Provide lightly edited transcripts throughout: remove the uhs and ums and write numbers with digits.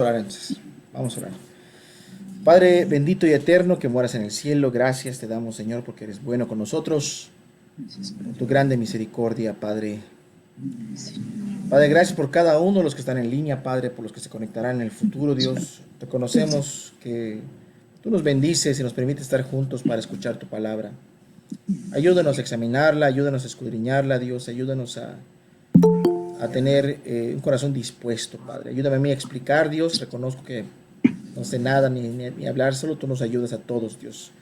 Orar entonces. Vamos a orar. Padre bendito y eterno que moras en el cielo, gracias te damos, Señor, porque eres bueno con nosotros, Gracias, con Padre. tu grande misericordia, Padre. Señor. Padre, gracias por cada uno de los que están en línea, Padre, por los que se conectarán en el futuro, Dios. Te conocemos que tú nos bendices y nos permites estar juntos para escuchar tu palabra. Ayúdanos a examinarla, ayúdanos a escudriñarla, Dios. Ayúdanos a tener un corazón dispuesto, Padre. Ayúdame a mí a explicar, Dios. Reconozco que no sé nada ni hablar, solo tú nos ayudas a todos, Dios.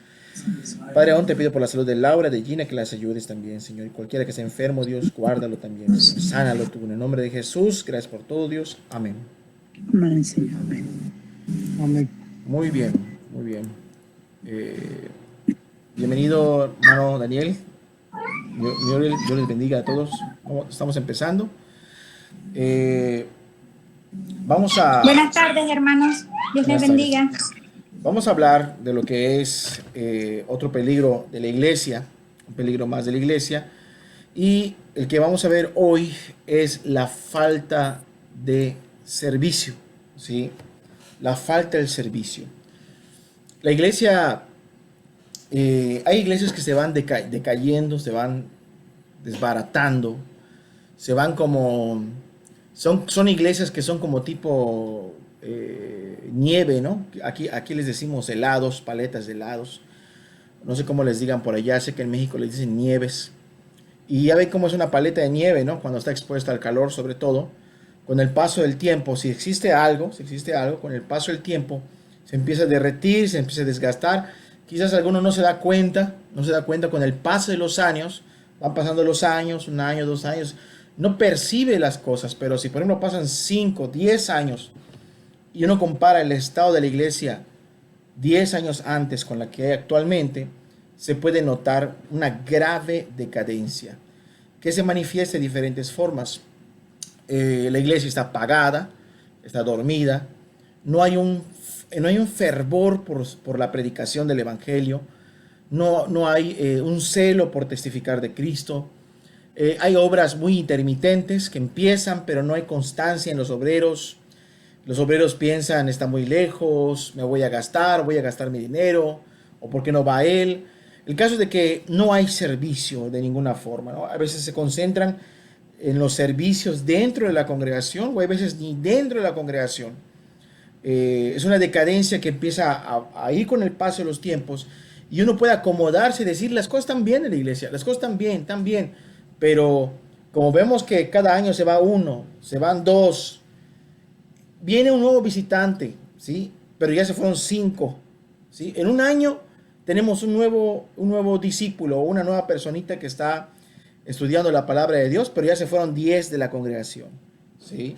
Padre, aún te pido por la salud de Laura, de Gina, que las ayudes también, Señor. Y cualquiera que esté enfermo, Dios, guárdalo también, Señor. Sánalo tú en el nombre de Jesús. Gracias por todo, Dios. Amén. Amén, Señor. Amén. Amén. Muy bien, muy bien. Eh, Bienvenido, hermano Daniel. Dios les bendiga a todos. Estamos empezando. Eh, vamos a... Buenas tardes, hermanos. Dios les Buenas tardes. bendiga. Vamos a hablar de lo que es otro peligro de la iglesia, un peligro más de la iglesia. Y el que vamos a ver hoy es la falta de servicio, ¿sí? La falta del servicio. La iglesia, hay iglesias que se van decayendo, se van desbaratando, se van como... Son iglesias que son como tipo nieve, ¿no? Aquí les decimos helados, paletas de helados. No sé cómo les digan por allá, sé que en México les dicen nieves. Y ya ven cómo es una paleta de nieve, ¿no? Cuando está expuesta al calor, sobre todo. Con el paso del tiempo, si existe algo, con el paso del tiempo, se empieza a derretir, se empieza a desgastar. Quizás alguno no se da cuenta, no se da cuenta con el paso de los años. Van pasando los años, un año, 2 años. No percibe las cosas, pero si por ejemplo pasan 5, 10 años y uno compara el estado de la iglesia 10 años antes con la que hay actualmente, se puede notar una grave decadencia que se manifiesta de diferentes formas. La iglesia está apagada, está dormida, no hay un fervor por la predicación del Evangelio, no hay un celo por testificar de Cristo. Hay obras muy intermitentes que empiezan, pero no hay constancia en los obreros. Los obreros piensan, está muy lejos, me voy a gastar mi dinero, o por qué no va él. El caso es de que no hay servicio de ninguna forma, ¿no? A veces se concentran en los servicios dentro de la congregación, o hay veces ni dentro de la congregación. Es una decadencia que empieza a ir con el paso de los tiempos, y uno puede acomodarse y decir, las cosas están bien en la iglesia, las cosas están bien, pero como vemos que cada año se va uno, se van dos, viene un nuevo visitante, ¿sí? Pero ya se fueron 5, ¿sí? En un año tenemos un nuevo discípulo, una nueva personita que está estudiando la palabra de Dios, pero ya se fueron 10 de la congregación, ¿sí?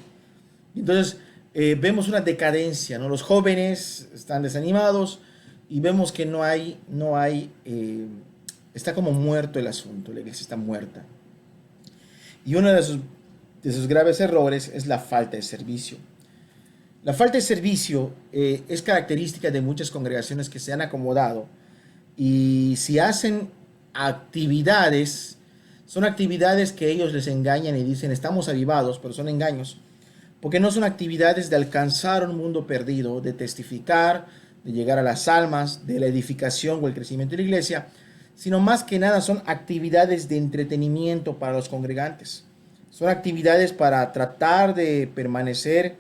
Entonces, vemos una decadencia, ¿no? Los jóvenes están desanimados y vemos que está como muerto el asunto, la iglesia está muerta. Y uno de sus graves errores es la falta de servicio. La falta de servicio es característica de muchas congregaciones que se han acomodado, y si hacen actividades, son actividades que ellos les engañan y dicen estamos avivados, pero son engaños, porque no son actividades de alcanzar un mundo perdido, de testificar, de llegar a las almas, de la edificación o el crecimiento de la iglesia, sino más que nada son actividades de entretenimiento para los congregantes. Son actividades para tratar de permanecer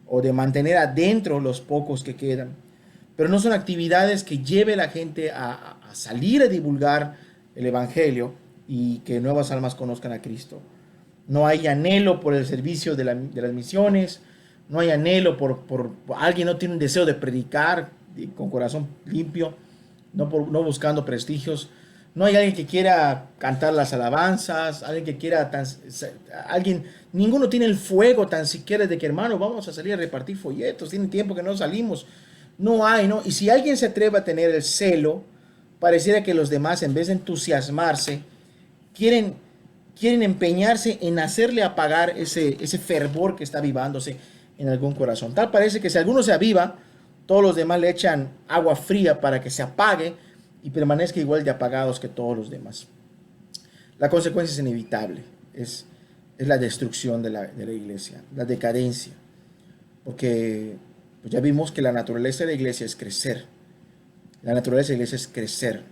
o de mantener adentro los pocos que quedan. Pero no son actividades que lleve a la gente a salir a divulgar el Evangelio y que nuevas almas conozcan a Cristo. No hay anhelo por el servicio de las misiones, no hay anhelo por alguien no tiene un deseo de predicar con corazón limpio, no buscando prestigios. No hay alguien que quiera cantar las alabanzas, alguien que quiera, ninguno tiene el fuego tan siquiera de que hermano, vamos a salir a repartir folletos, tiene tiempo que no salimos. No hay, ¿no? Y si alguien se atreve a tener el celo, pareciera que los demás, en vez de entusiasmarse, quieren, quieren empeñarse en hacerle apagar ese fervor que está avivándose en algún corazón. Tal parece que si alguno se aviva, todos los demás le echan agua fría para que se apague y permanezca igual de apagados que todos los demás. La consecuencia es inevitable, es la destrucción de la iglesia, la decadencia, porque pues ya vimos que la naturaleza de la iglesia es crecer. La naturaleza de la iglesia es crecer.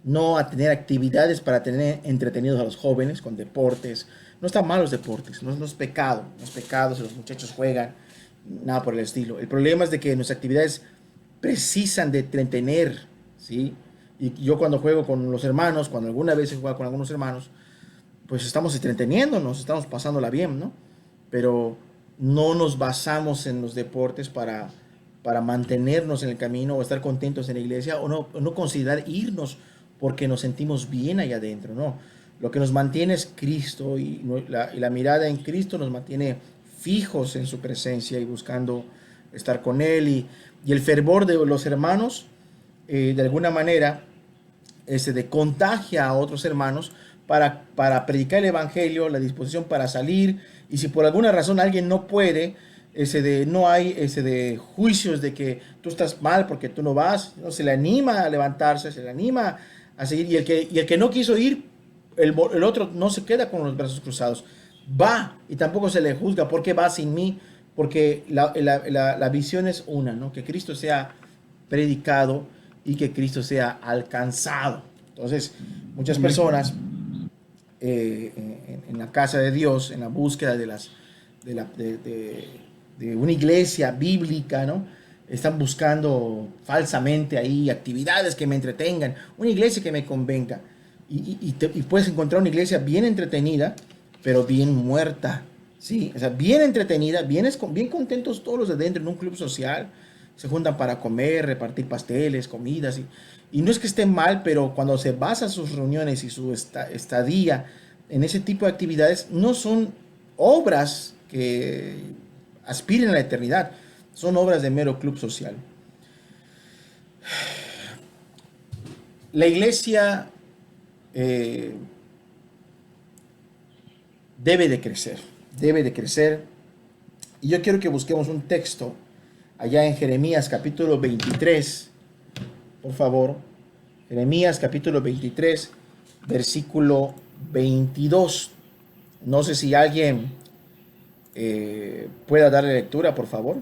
No a tener actividades para tener entretenidos a los jóvenes con deportes. No están mal los deportes, no es pecado. No es pecado si los muchachos juegan, nada por el estilo. El problema es de que nuestras actividades precisan de entretener, ¿sí? Y yo cuando juego con los hermanos, cuando alguna vez he jugado con algunos hermanos, pues estamos entreteniéndonos, estamos pasándola bien, ¿no? Pero no nos basamos en los deportes para mantenernos en el camino o estar contentos en la iglesia o no considerar irnos porque nos sentimos bien allá adentro, ¿no? Lo que nos mantiene es Cristo y la mirada en Cristo nos mantiene fijos en su presencia y buscando estar con Él y el fervor de los hermanos de alguna manera de contagia a otros hermanos para predicar el evangelio, la disposición para salir, y si por alguna razón alguien no puede, no hay ese de juicios de que tú estás mal porque tú no vas, no se le anima a levantarse, se le anima a seguir, y el que no quiso ir, el otro no se queda con los brazos cruzados, va y tampoco se le juzga, ¿por qué va sin mí? Porque la visión es una, ¿no? Que Cristo sea predicado y que Cristo sea alcanzado. Entonces, muchas personas en la casa de Dios, en la búsqueda de una iglesia bíblica, ¿no? Están buscando falsamente ahí actividades que me entretengan, una iglesia que me convenga. Y puedes encontrar una iglesia bien entretenida, pero bien muerta, ¿sí? O sea, bien entretenida, bien contentos todos los de dentro en un club social, se juntan para comer, repartir pasteles, comidas, y no es que estén mal, pero cuando se basa sus reuniones y su estadía en ese tipo de actividades, no son obras que aspiren a la eternidad, son obras de mero club social. La iglesia debe de crecer, y yo quiero que busquemos un texto allá en Jeremías capítulo 23, por favor. Jeremías capítulo 23, versículo 22. No sé si alguien pueda darle lectura, por favor.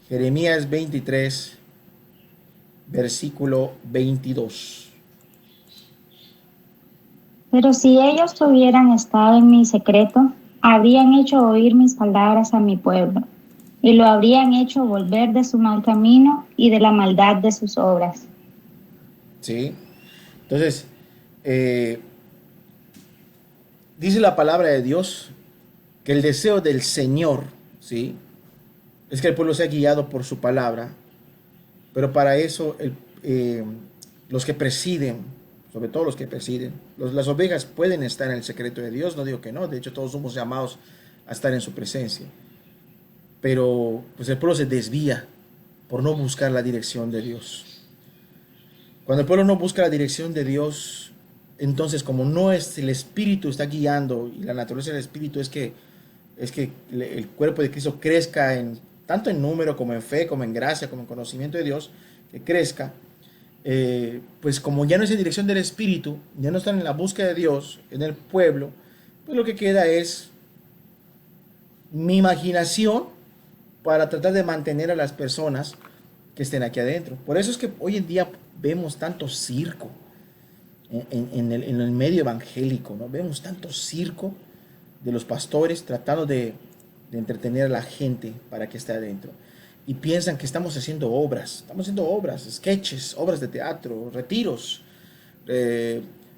Jeremías 23, versículo 22. Pero si ellos hubieran estado en mi secreto, habrían hecho oír mis palabras a mi pueblo, y lo habrían hecho volver de su mal camino y de la maldad de sus obras. ¿Sí? Entonces, dice la palabra de Dios que el deseo del Señor, ¿sí?, es que el pueblo sea guiado por su palabra, pero para eso los que presiden, sobre todo los que presiden, las ovejas pueden estar en el secreto de Dios, no digo que no, de hecho todos somos llamados a estar en su presencia, pero pues el pueblo se desvía por no buscar la dirección de Dios. Cuando el pueblo no busca la dirección de Dios, entonces como no es el Espíritu está guiando, y la naturaleza del Espíritu es que el cuerpo de Cristo crezca tanto en número como en fe, como en gracia, como en conocimiento de Dios, que crezca, pues como ya no es en dirección del Espíritu, ya no están en la búsqueda de Dios en el pueblo, pues lo que queda es mi imaginación para tratar de mantener a las personas que estén aquí adentro. Por eso es que hoy en día vemos tanto circo en el medio evangélico, ¿no? Vemos tanto circo de los pastores tratando de entretener a la gente para que esté adentro. Y piensan que estamos haciendo obras, sketches, obras de teatro, retiros,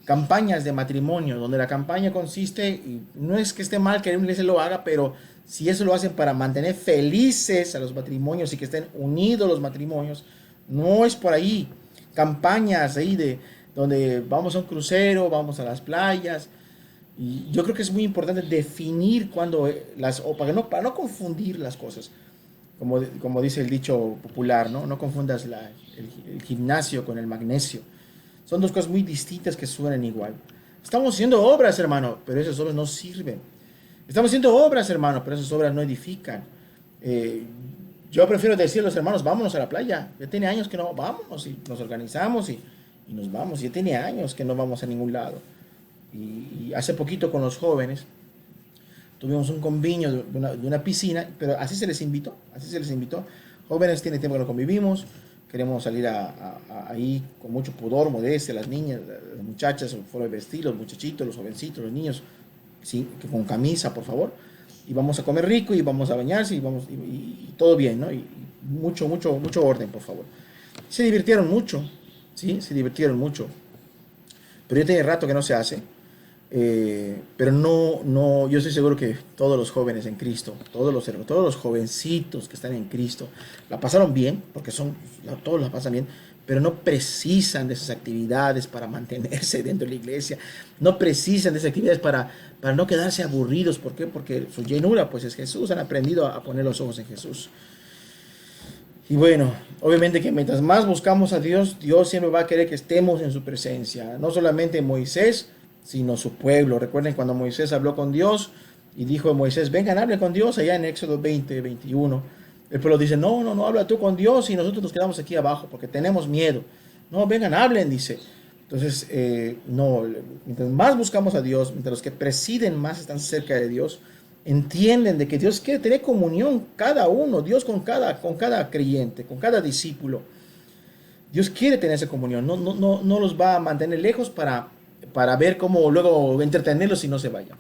campañas de matrimonio, donde la campaña consiste, y no es que esté mal que una iglesia lo haga, pero si eso lo hacen para mantener felices a los matrimonios y que estén unidos los matrimonios, no es por ahí. Campañas ahí donde vamos a un crucero, vamos a las playas. Y yo creo que es muy importante definir para no confundir las cosas. Como dice el dicho popular, ¿no? No confundas el gimnasio con el magnesio. Son dos cosas muy distintas que suenan igual. Estamos haciendo obras, hermano, pero esas obras no sirven. Estamos haciendo obras, hermano, pero esas obras no edifican. Yo prefiero decir a los hermanos, vámonos a la playa. Ya tiene años que no vamos, y nos organizamos y nos vamos. Ya tiene años que no vamos a ningún lado. Y hace poquito con los jóvenes tuvimos un convenio de una piscina, pero así se les invitó jóvenes, tiene tiempo que no convivimos, queremos salir ahí con mucho pudor, modestia, las niñas, las muchachas, fuera de vestir, los muchachitos, los jovencitos, los niños, sí, que con camisa, por favor, y vamos a comer rico y vamos a bañarse y todo bien, ¿no? Y mucho orden, por favor. Se divirtieron mucho, sí, se divirtieron mucho, pero ya tiene rato que no se hace. Pero no, yo estoy seguro que todos los jóvenes en Cristo, todos los jovencitos que están en Cristo, la pasaron bien, porque todos la pasan bien, pero no precisan de esas actividades para mantenerse dentro de la iglesia, no precisan de esas actividades para no quedarse aburridos. ¿Por qué? Porque su llenura pues es Jesús, han aprendido a poner los ojos en Jesús. Y bueno, obviamente que mientras más buscamos a Dios, Dios siempre va a querer que estemos en su presencia, no solamente Moisés, sino su pueblo. Recuerden cuando Moisés habló con Dios y dijo a Moisés, vengan, hable con Dios, allá en Éxodo 20, 21. El pueblo dice, no, habla tú con Dios y nosotros nos quedamos aquí abajo porque tenemos miedo. No, vengan, hablen, dice. Entonces, mientras más buscamos a Dios, mientras los que presiden más están cerca de Dios, entienden de que Dios quiere tener comunión cada uno, Dios con cada creyente, con cada discípulo. Dios quiere tener esa comunión, no los va a mantener lejos para ver cómo luego entretenerlos y no se vayan.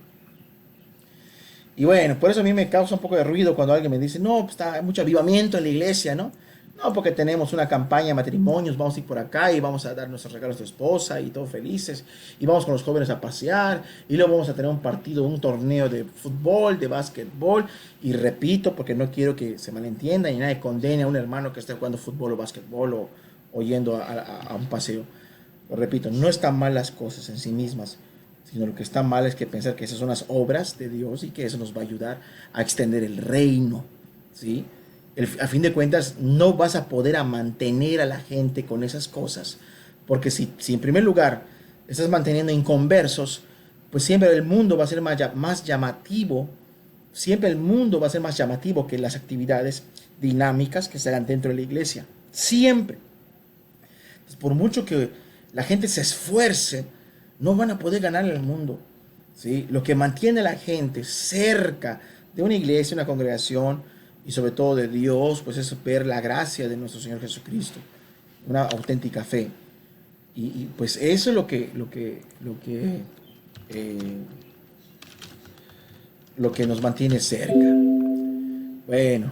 Y bueno, por eso a mí me causa un poco de ruido cuando alguien me dice, no, pues hay mucho avivamiento en la iglesia, ¿no? No, porque tenemos una campaña de matrimonios, vamos a ir por acá y vamos a dar nuestros regalos a tu esposa y todos felices, y vamos con los jóvenes a pasear, y luego vamos a tener un partido, un torneo de fútbol, de básquetbol, y repito, porque no quiero que se malentienda y nadie condene a un hermano que esté jugando fútbol o básquetbol o yendo a un paseo. Lo repito, no están mal las cosas en sí mismas, sino lo que está mal es que pensar que esas son las obras de Dios y que eso nos va a ayudar a extender el reino, ¿sí? A fin de cuentas, no vas a poder mantener a la gente con esas cosas, porque si en primer lugar estás manteniendo inconversos, pues siempre el mundo va a ser más llamativo, siempre el mundo va a ser más llamativo que las actividades dinámicas que se hagan dentro de la iglesia, siempre. Entonces, por mucho que la gente se esfuerce, no van a poder ganar el mundo, ¿sí? Lo que mantiene a la gente cerca de una iglesia, una congregación y sobre todo de Dios, pues es ver la gracia de nuestro Señor Jesucristo, una auténtica fe. Y pues eso es lo que nos mantiene cerca. Bueno,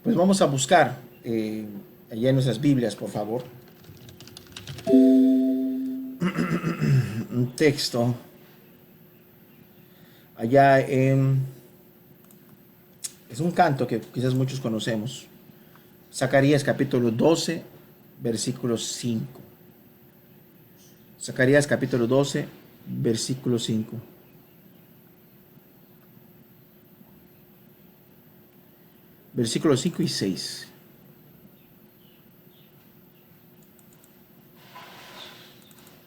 pues vamos a buscar allá en nuestras Biblias, por favor, un texto allá es un canto que quizás muchos conocemos. Zacarías capítulo 12, versículo 5. Zacarías capítulo 12, versículo 5. Versículos 5 y 6.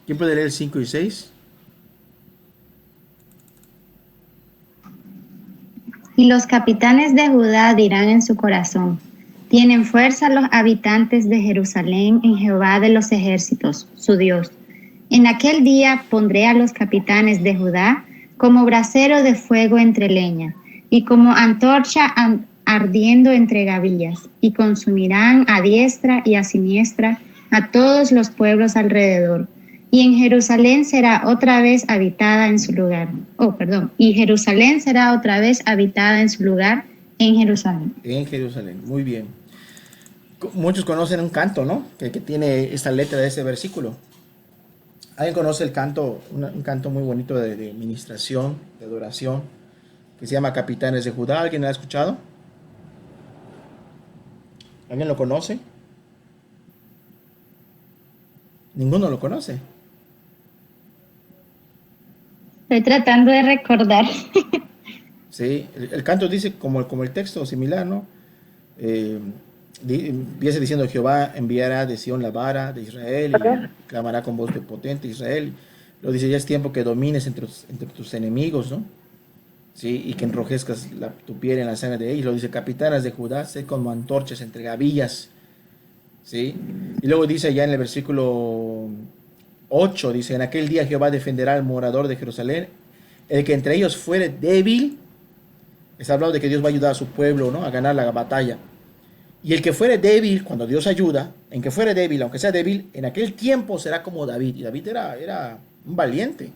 ¿Quién puede leer 5 y 6? Y los capitanes de Judá dirán en su corazón, tienen fuerza los habitantes de Jerusalén en Jehová de los ejércitos, su Dios. En aquel día pondré a los capitanes de Judá como brasero de fuego entre leña, y como antorcha ardiendo entre gavillas, y consumirán a diestra y a siniestra a todos los pueblos alrededor. Y en Jerusalén será otra vez habitada en su lugar. Y Jerusalén será otra vez habitada en su lugar en Jerusalén. En Jerusalén, muy bien. Muchos conocen un canto, ¿no? Que tiene esta letra de ese versículo. ¿Alguien conoce el canto? Un canto muy bonito de ministración, de adoración, que se llama Capitanes de Judá. ¿Alguien lo ha escuchado? ¿Alguien lo conoce? Ninguno lo conoce. Estoy tratando de recordar. Sí, el canto dice como el texto similar, ¿no? Empieza diciendo: Jehová enviará de Sión la vara de Israel y clamará con voz de potente Israel. Lo dice: ya es tiempo que domines entre tus enemigos, ¿no? Sí, y que enrojezcas tu piel en la sangre de ellos. Lo dice: capitanas de Judá, sed como antorchas entre gavillas. ¿Sí? Y luego dice ya en el versículo 8 dice, en aquel día Jehová defenderá al morador de Jerusalén, el que entre ellos fuere débil. Está hablando de que Dios va a ayudar a su pueblo, ¿no?, a ganar la batalla. Y el que fuere débil, cuando Dios ayuda, en que fuere débil, aunque sea débil, en aquel tiempo será como David. Y David era un valiente,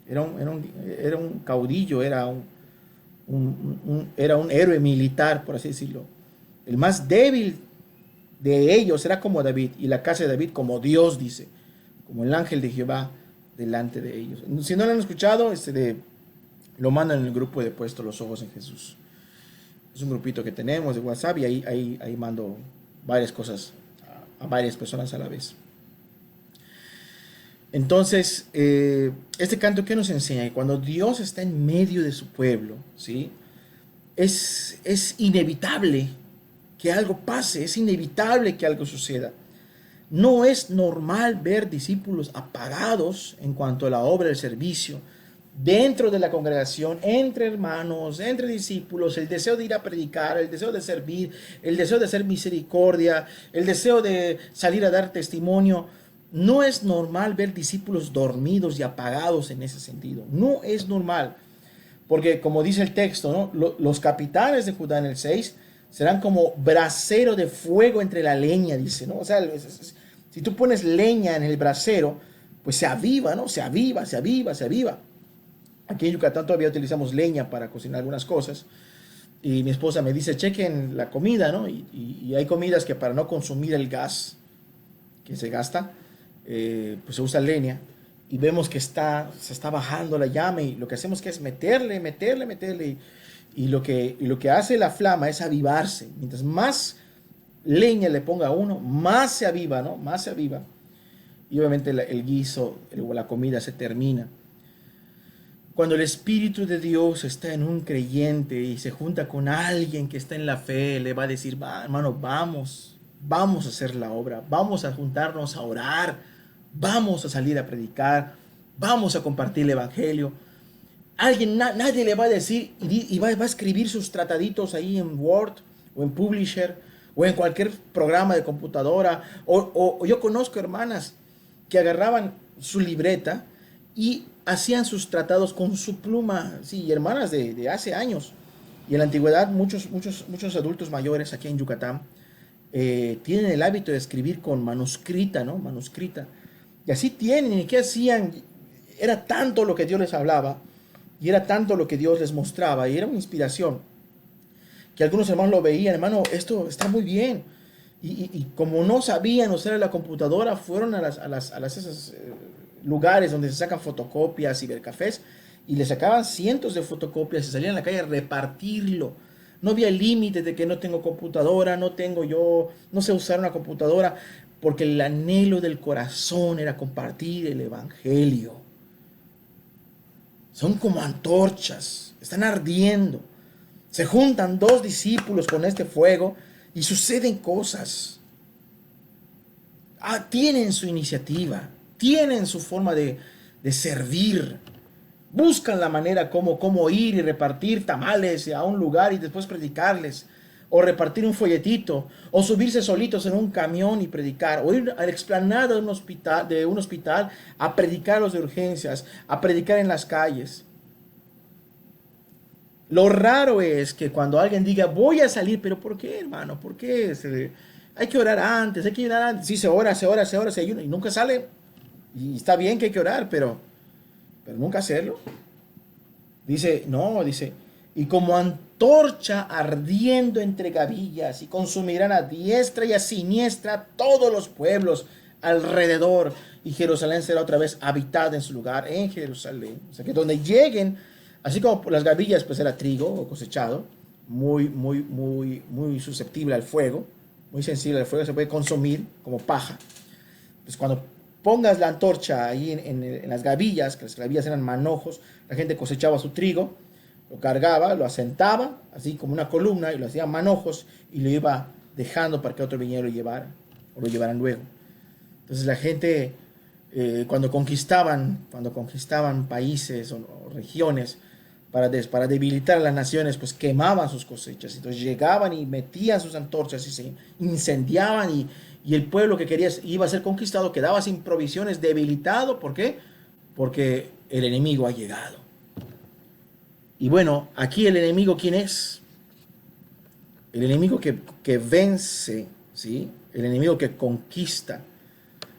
era un caudillo, era era un héroe militar, por así decirlo. El más débil de ellos será como David, y la casa de David como Dios dice, como el ángel de Jehová delante de ellos. Si no lo han escuchado, lo mandan en el grupo de Puesto los Ojos en Jesús. Es un grupito que tenemos de WhatsApp y ahí mando varias cosas a varias personas a la vez. Entonces, este canto, ¿qué nos enseña? Que cuando Dios está en medio de su pueblo, ¿sí?, es inevitable que algo pase, es inevitable que algo suceda. No es normal ver discípulos apagados en cuanto a la obra del servicio, dentro de la congregación, entre hermanos, entre discípulos, el deseo de ir a predicar, el deseo de servir, el deseo de hacer misericordia, el deseo de salir a dar testimonio. No es normal ver discípulos dormidos y apagados en ese sentido. No es normal. Porque como dice el texto, ¿no?, los capitanes de Judá en el 6 serán como brasero de fuego entre la leña, dice, ¿no? O sea, si tú pones leña en el brasero, pues se aviva, ¿no? Se aviva, se aviva, se aviva. Aquí en Yucatán todavía utilizamos leña para cocinar algunas cosas. Y mi esposa me dice, chequen la comida, ¿no? Y hay comidas que para no consumir el gas que se gasta, pues se usa leña. Y vemos que se está bajando la llama, y lo que hacemos que es meterle. Y lo que hace la flama es avivarse. Mientras más leña le ponga a uno, más se aviva, ¿no? Más se aviva. Y obviamente el guiso, la comida se termina. Cuando el Espíritu de Dios está en un creyente y se junta con alguien que está en la fe, le va a decir, hermano, vamos a hacer la obra, vamos a juntarnos a orar, vamos a salir a predicar, vamos a compartir el Evangelio. Nadie le va a decir y va a escribir sus trataditos ahí en Word o en Publisher o en cualquier programa de computadora. O yo conozco hermanas que agarraban su libreta y hacían sus tratados con su pluma. Sí, hermanas de hace años. Y en la antigüedad muchos adultos mayores aquí en Yucatán tienen el hábito de escribir con manuscrita, ¿no? Manuscrita. Y así tienen. ¿Y qué hacían? Era tanto lo que Dios les hablaba y era tanto lo que Dios les mostraba y era una inspiración que algunos hermanos lo veían, hermano, esto está muy bien. Y como no sabían usar la computadora, fueron a esos lugares donde se sacan fotocopias, cibercafés, y le sacaban cientos de fotocopias y salían a la calle a repartirlo. No había límite de que no tengo computadora, no sé usar una computadora, porque el anhelo del corazón era compartir el Evangelio. Son como antorchas, están ardiendo. Se juntan dos discípulos con este fuego y suceden cosas. Tienen su iniciativa, tienen su forma de servir. Buscan la manera como ir y repartir tamales a un lugar y después predicarles. O repartir un folletito. O subirse solitos en un camión y predicar. O ir a la explanada de un hospital a predicar los de urgencias. A predicar en las calles. Lo raro es que cuando alguien diga, voy a salir, pero ¿por qué, hermano? ¿Por qué? Hay que orar antes, Sí, se ora, se ayuna y nunca sale. Y está bien que hay que orar, pero nunca hacerlo. Dice, y como antorcha ardiendo entre gavillas, y consumirán a diestra y a siniestra todos los pueblos alrededor, y Jerusalén será otra vez habitada en su lugar, en Jerusalén. O sea que donde lleguen, así como las gavillas, pues era trigo o cosechado, muy susceptible al fuego, muy sensible al fuego, se puede consumir como paja. Pues cuando pongas la antorcha ahí en las gavillas, que las gavillas eran manojos, la gente cosechaba su trigo, lo cargaba, lo asentaba, así como una columna, y lo hacía manojos, y lo iba dejando para que otro viniera y lo llevara, o lo llevaran luego. Entonces la gente, cuando conquistaban países o regiones, para debilitar a las naciones, pues quemaban sus cosechas. Entonces llegaban y metían sus antorchas y se incendiaban y el pueblo que quería iba a ser conquistado quedaba sin provisiones, debilitado. ¿Por qué? Porque el enemigo ha llegado. Y bueno, aquí el enemigo, ¿quién es? El enemigo que vence, ¿sí? El enemigo que conquista.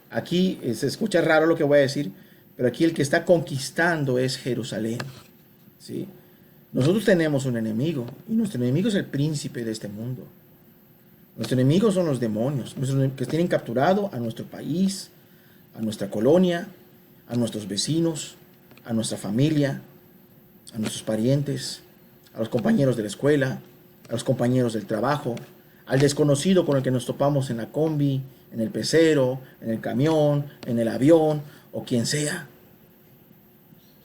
Aquí se escucha raro lo que voy a decir, pero aquí el que está conquistando es Jerusalén, ¿sí? Nosotros tenemos un enemigo, y nuestro enemigo es el príncipe de este mundo. Nuestros enemigos son los demonios, que tienen capturado a nuestro país, a nuestra colonia, a nuestros vecinos, a nuestra familia, a nuestros parientes, a los compañeros de la escuela, a los compañeros del trabajo, al desconocido con el que nos topamos en la combi, en el pecero, en el camión, en el avión o quien sea.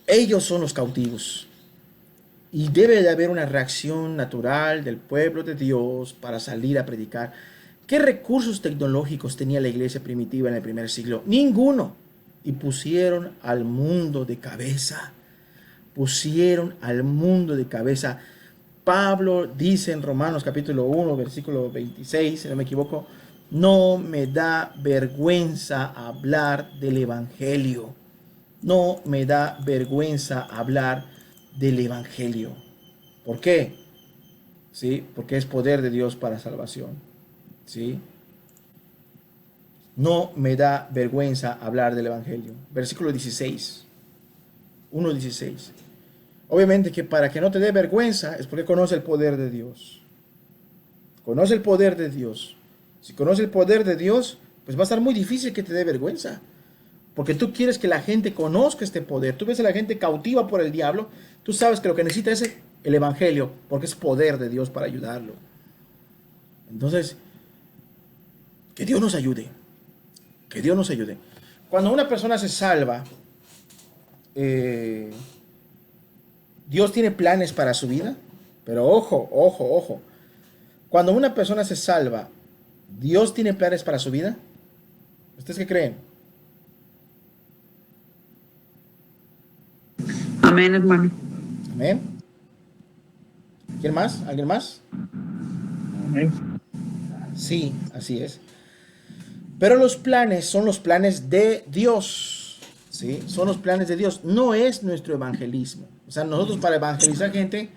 Ellos son los cautivos. Y debe de haber una reacción natural del pueblo de Dios para salir a predicar. ¿Qué recursos tecnológicos tenía la iglesia primitiva en el primer siglo? Ninguno. Y pusieron al mundo de cabeza. Pusieron al mundo de cabeza. Pablo dice en Romanos capítulo 1, versículo 26, si no me equivoco, no me da vergüenza hablar del evangelio. No me da vergüenza hablar del evangelio. ¿Por qué? ¿Sí? Porque es poder de Dios para salvación. ¿Sí? No me da vergüenza hablar del evangelio. Versículo 16. 1:16. Obviamente que para que no te dé vergüenza es porque conoce el poder de Dios. Conoce el poder de Dios. Si conoce el poder de Dios, pues va a estar muy difícil que te dé vergüenza. Porque tú quieres que la gente conozca este poder. Tú ves a la gente cautiva por el diablo. Tú sabes que lo que necesita es el evangelio, porque es poder de Dios para ayudarlo. Entonces, que Dios nos ayude. Que Dios nos ayude. Cuando una persona se salva, Dios tiene planes para su vida. Pero ojo, ojo, ojo. Cuando una persona se salva, ¿Dios tiene planes para su vida? ¿Ustedes qué creen? Amén, hermano. Amén. ¿Quién más? ¿Alguien más? Amén. Sí, así es. Pero los planes son los planes de Dios. ¿Sí? Son los planes de Dios. No es nuestro evangelismo. O sea, nosotros para evangelizar gente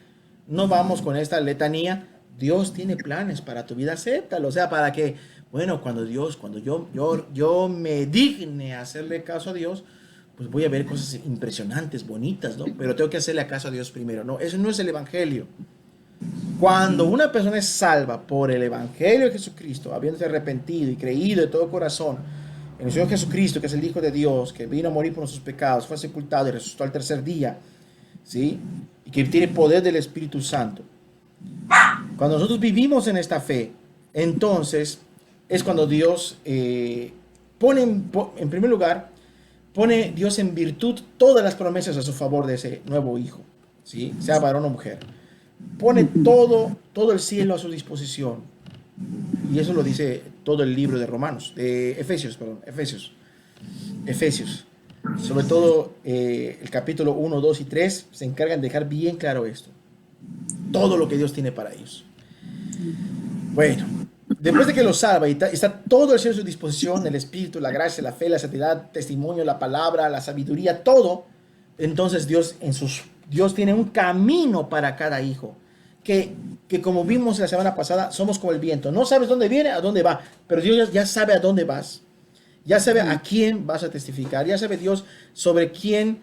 no vamos con esta letanía. Dios tiene planes para tu vida, acéptalo. O sea, para que, bueno, cuando yo me digne hacerle caso a Dios, pues voy a ver cosas impresionantes, bonitas, ¿no? Pero tengo que hacerle caso a Dios primero. No, eso no es el evangelio. Cuando una persona es salva por el evangelio de Jesucristo, habiéndose arrepentido y creído de todo corazón en el Señor Jesucristo, que es el Hijo de Dios, que vino a morir por nuestros pecados, fue sepultado y resucitó al tercer día, ¿sí? Y que tiene poder del Espíritu Santo. Cuando nosotros vivimos en esta fe, entonces es cuando Dios pone, en primer lugar, pone Dios en virtud todas las promesas a su favor de ese nuevo hijo, ¿sí? Sea varón o mujer. Pone todo el cielo a su disposición. Y eso lo dice todo el libro de Efesios. Sobre todo el capítulo 1, 2 y 3 se encargan de dejar bien claro esto. Todo lo que Dios tiene para ellos. Bueno, después de que los salva y está todo el cielo a su disposición, el espíritu, la gracia, la fe, la santidad, testimonio, la palabra, la sabiduría, todo. Entonces Dios tiene un camino para cada hijo. Que como vimos la semana pasada, somos como el viento. No sabes dónde viene, a dónde va, pero Dios ya sabe a dónde vas. Ya sabe a quién vas a testificar. Ya sabe Dios sobre quién,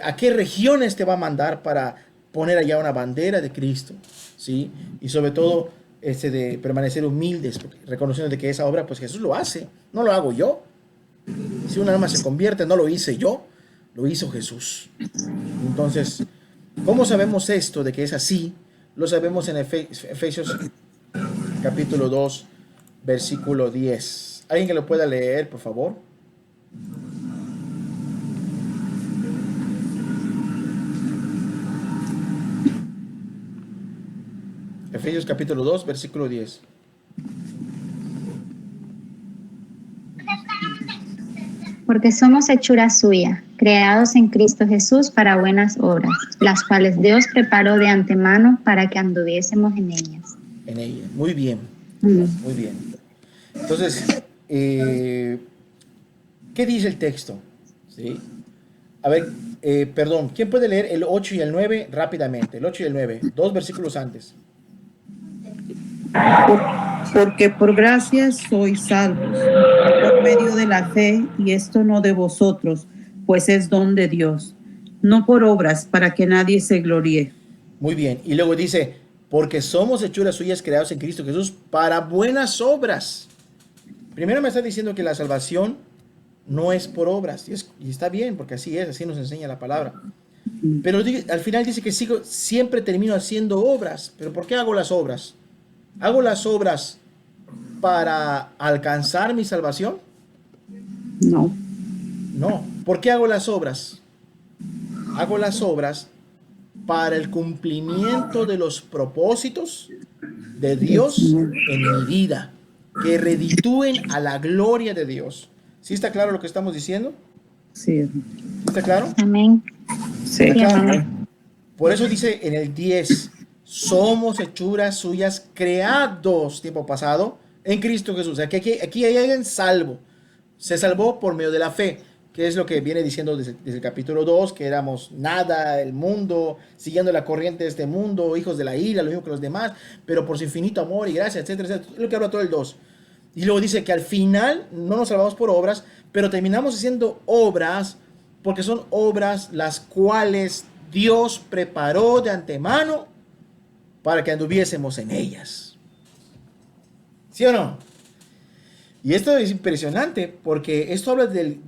a qué regiones te va a mandar para poner allá una bandera de Cristo, ¿sí? Y sobre todo de permanecer humildes, reconociendo de que esa obra, pues Jesús lo hace, no lo hago yo. Si un alma se convierte, no lo hice yo, lo hizo Jesús. Entonces, ¿cómo sabemos esto de que es así? Lo sabemos en Efesios capítulo 2, versículo 10. ¿Alguien que lo pueda leer, por favor? Efesios capítulo 2, versículo 10. Porque somos hechura suya, creados en Cristo Jesús para buenas obras, las cuales Dios preparó de antemano para que anduviésemos en ellas. En ella. Muy bien. Mm. Muy bien. Entonces, ¿qué dice el texto? ¿Sí? A ver, perdón, ¿quién puede leer el 8 y el 9 rápidamente? El 8 y el 9, dos versículos antes. Porque por gracia sois salvos, por medio de la fe, y esto no de vosotros, pues es don de Dios, no por obras, para que nadie se gloríe. Muy bien. Y luego dice, porque somos hechuras suyas creados en Cristo Jesús para buenas obras. Primero me está diciendo que la salvación no es por obras. Y está bien, porque así es, así nos enseña la palabra. Pero al final dice que siempre termino haciendo obras. ¿Pero por qué hago las obras? ¿Hago las obras para alcanzar mi salvación? No. No. ¿Por qué hago las obras? Hago las obras para el cumplimiento de los propósitos de Dios en mi vida, que reditúen a la gloria de Dios. ¿Sí está claro lo que estamos diciendo? Sí. ¿Está claro? Amén. Sí. ¿Está claro? Amén. Por eso dice en el 10, somos hechuras suyas creados, tiempo pasado, en Cristo Jesús. O sea, que aquí hay alguien salvo. Se salvó por medio de la fe, que es lo que viene diciendo desde el capítulo 2, que éramos nada, el mundo, siguiendo la corriente de este mundo, hijos de la ira, lo mismo que los demás, pero por su infinito amor y gracia, etcétera, etcétera. Es lo que habla todo el 2. Y luego dice que al final no nos salvamos por obras, pero terminamos haciendo obras porque son obras las cuales Dios preparó de antemano para que anduviésemos en ellas. ¿Sí o no? Y esto es impresionante porque esto habla del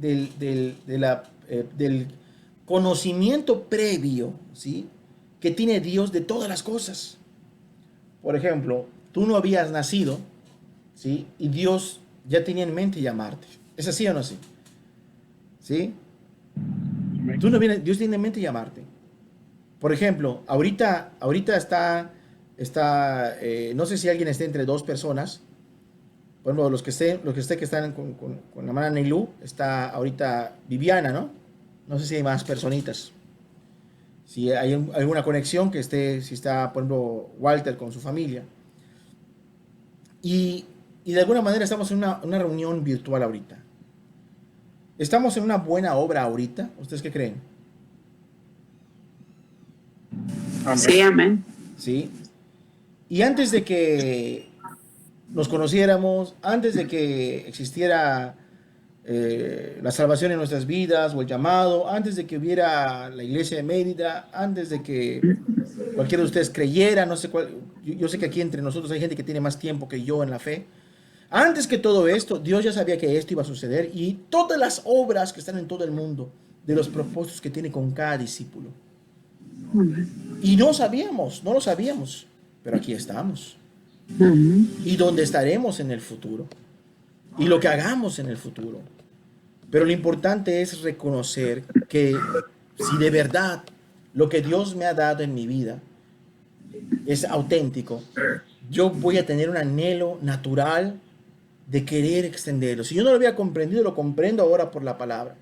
conocimiento previo, ¿sí?, que tiene Dios de todas las cosas. Por ejemplo, tú no habías nacido, ¿sí?, y Dios ya tenía en mente llamarte. ¿Es así o no así? ¿Sí? Tú no vienes, Dios tiene en mente llamarte. Por ejemplo, ahorita está no sé si alguien esté entre dos personas. Por ejemplo, los que están con la hermana Neilú, está ahorita Viviana, ¿no? No sé si hay más personitas. Si hay alguna conexión que esté, si está, por ejemplo, Walter con su familia. Y de alguna manera estamos en una reunión virtual ahorita. ¿Estamos en una buena obra ahorita? ¿Ustedes qué creen? Sí, amén. ¿Sí? Y antes de que nos conociéramos, antes de que existiera la salvación en nuestras vidas o el llamado, antes de que hubiera la iglesia de Mérida, antes de que cualquiera de ustedes creyera, no sé cuál, yo sé que aquí entre nosotros hay gente que tiene más tiempo que yo en la fe. Antes que todo esto, Dios ya sabía que esto iba a suceder y todas las obras que están en todo el mundo, de los propósitos que tiene con cada discípulo. Y no lo sabíamos, pero aquí estamos. Y donde estaremos en el futuro. Y lo que hagamos en el futuro. Pero lo importante es reconocer que si de verdad lo que Dios me ha dado en mi vida es auténtico, yo voy a tener un anhelo natural de querer extenderlo. Si yo no lo había comprendido, lo comprendo ahora por la palabra.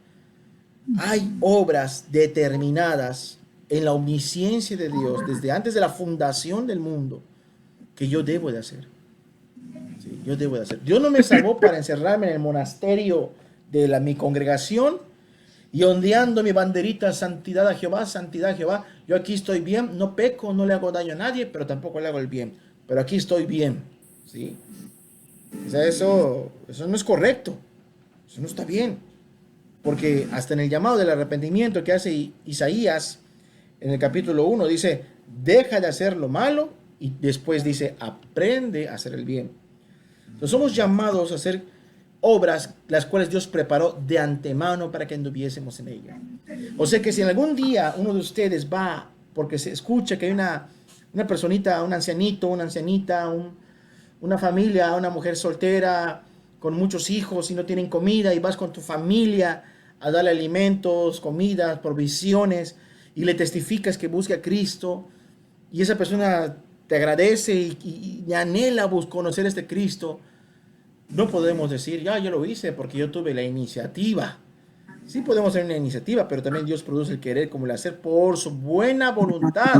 Hay obras determinadas en la omnisciencia de Dios desde antes de la fundación del mundo que yo debo de hacer. Sí, yo debo de hacer. Dios no me salvó para encerrarme en el monasterio de mi congregación y ondeando mi banderita, santidad a Jehová, santidad a Jehová. Yo aquí estoy bien, no peco, no le hago daño a nadie, pero tampoco le hago el bien. Pero aquí estoy bien. ¿Sí? O sea, eso no es correcto. Eso no está bien. Porque hasta en el llamado del arrepentimiento que hace Isaías, en el capítulo 1, dice, deja de hacer lo malo, y después dice, aprende a hacer el bien. Entonces somos llamados a hacer obras las cuales Dios preparó de antemano para que anduviésemos en ella. O sea que si en algún día uno de ustedes va, porque se escucha que hay una personita, un ancianito, una ancianita, una familia, una mujer soltera con muchos hijos y no tienen comida, y vas con tu familia a darle alimentos, comidas, provisiones, y le testificas que busca a Cristo, y esa persona te agradece y anhela conocer a este Cristo, no podemos decir, ya yo lo hice porque yo tuve la iniciativa. Sí podemos tener una iniciativa, pero también Dios produce el querer como el hacer por su buena voluntad,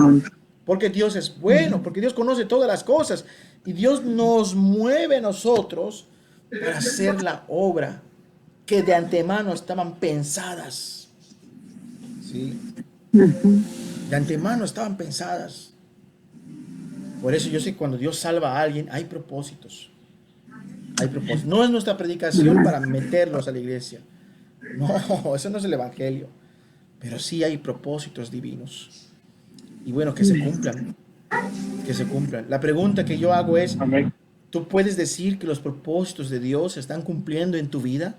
porque Dios es bueno, porque Dios conoce todas las cosas, y Dios nos mueve a nosotros para hacer la obra que de antemano estaban pensadas. ¿Sí? De antemano estaban pensadas. Por eso yo sé que cuando Dios salva a alguien, hay propósitos. Hay propósitos. No es nuestra predicación para meterlos a la iglesia. No, eso no es el evangelio. Pero sí hay propósitos divinos. Y bueno, que se cumplan. Que se cumplan. La pregunta que yo hago es, Amén. ¿tú puedes decir que los propósitos de Dios se están cumpliendo en tu vida?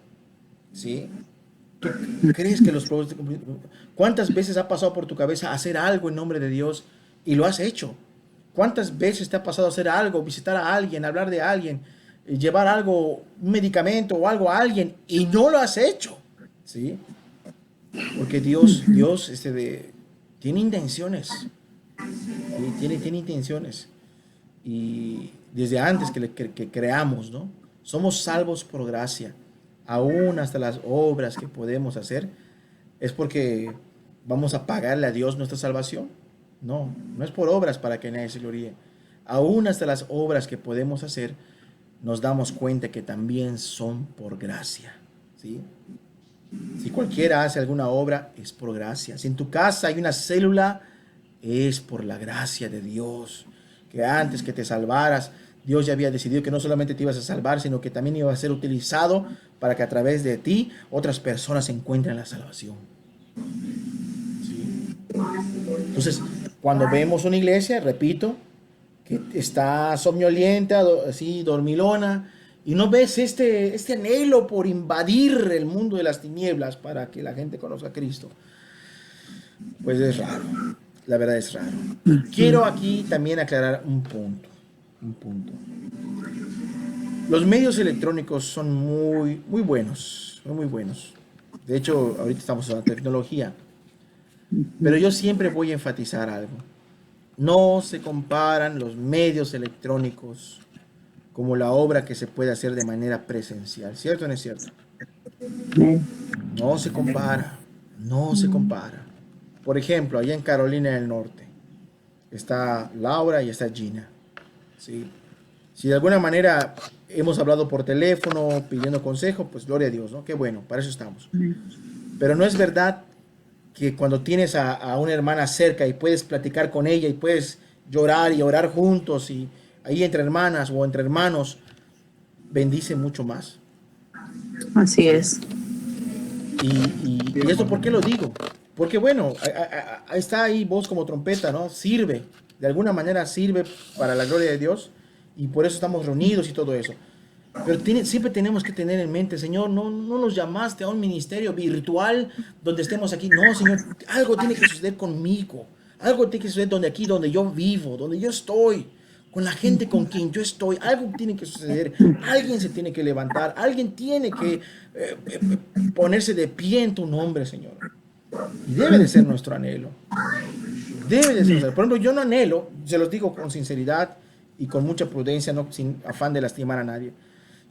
¿Sí? ¿Tú crees que los propósitos... ¿Cuántas veces ha pasado por tu cabeza hacer algo en nombre de Dios y lo has hecho? ¿Cuántas veces te ha pasado hacer algo, visitar a alguien, hablar de alguien, llevar algo, un medicamento o algo a alguien y no lo has hecho? ¿Sí? Porque Dios tiene intenciones. ¿Sí? Tiene intenciones. Y desde antes que creamos, ¿no? Somos salvos por gracia. Aún hasta las obras que podemos hacer, es porque vamos a pagarle a Dios nuestra salvación. No, no es por obras para que nadie se gloríe. Aún hasta las obras que podemos hacer, nos damos cuenta que también son por gracia. ¿Sí? Si cualquiera hace alguna obra, es por gracia. Si en tu casa hay una célula, es por la gracia de Dios. Que antes que te salvaras, Dios ya había decidido que no solamente te ibas a salvar, sino que también iba a ser utilizado para que a través de ti otras personas encuentren la salvación. ¿Sí? Entonces, cuando vemos una iglesia, repito, que está somnolienta, así dormilona, y no ves este anhelo por invadir el mundo de las tinieblas para que la gente conozca a Cristo, pues es raro. La verdad es raro. Quiero aquí también aclarar un punto. Los medios electrónicos son muy buenos. Son muy buenos. De hecho, ahorita estamos en la tecnología. Pero yo siempre voy a enfatizar algo. No se comparan los medios electrónicos como la obra que se puede hacer de manera presencial. ¿Cierto o no es cierto? No se compara. No se compara. Por ejemplo, allá en Carolina del Norte está Laura y está Gina. ¿Sí? Si de alguna manera hemos hablado por teléfono pidiendo consejo, pues gloria a Dios, ¿no? Qué bueno, para eso estamos. Pero no es verdad que cuando tienes a una hermana cerca y puedes platicar con ella y puedes llorar y orar juntos y ahí entre hermanas o entre hermanos, bendice mucho más. Así es. ¿Y esto por qué lo digo? Porque bueno, está ahí voz como trompeta, ¿no? Sirve, de alguna manera sirve para la gloria de Dios y por eso estamos reunidos y todo eso. Pero siempre tenemos que tener en mente, Señor, no nos llamaste a un ministerio virtual donde estemos aquí. No, Señor, algo tiene que suceder conmigo. Algo tiene que suceder donde yo vivo, donde yo estoy, con la gente con quien yo estoy. Algo tiene que suceder. Alguien se tiene que levantar. Alguien tiene que ponerse de pie en tu nombre, Señor. Y debe de ser nuestro anhelo. Debe de ser. Por ejemplo, yo no anhelo, se los digo con sinceridad y con mucha prudencia, no sin afán de lastimar a nadie.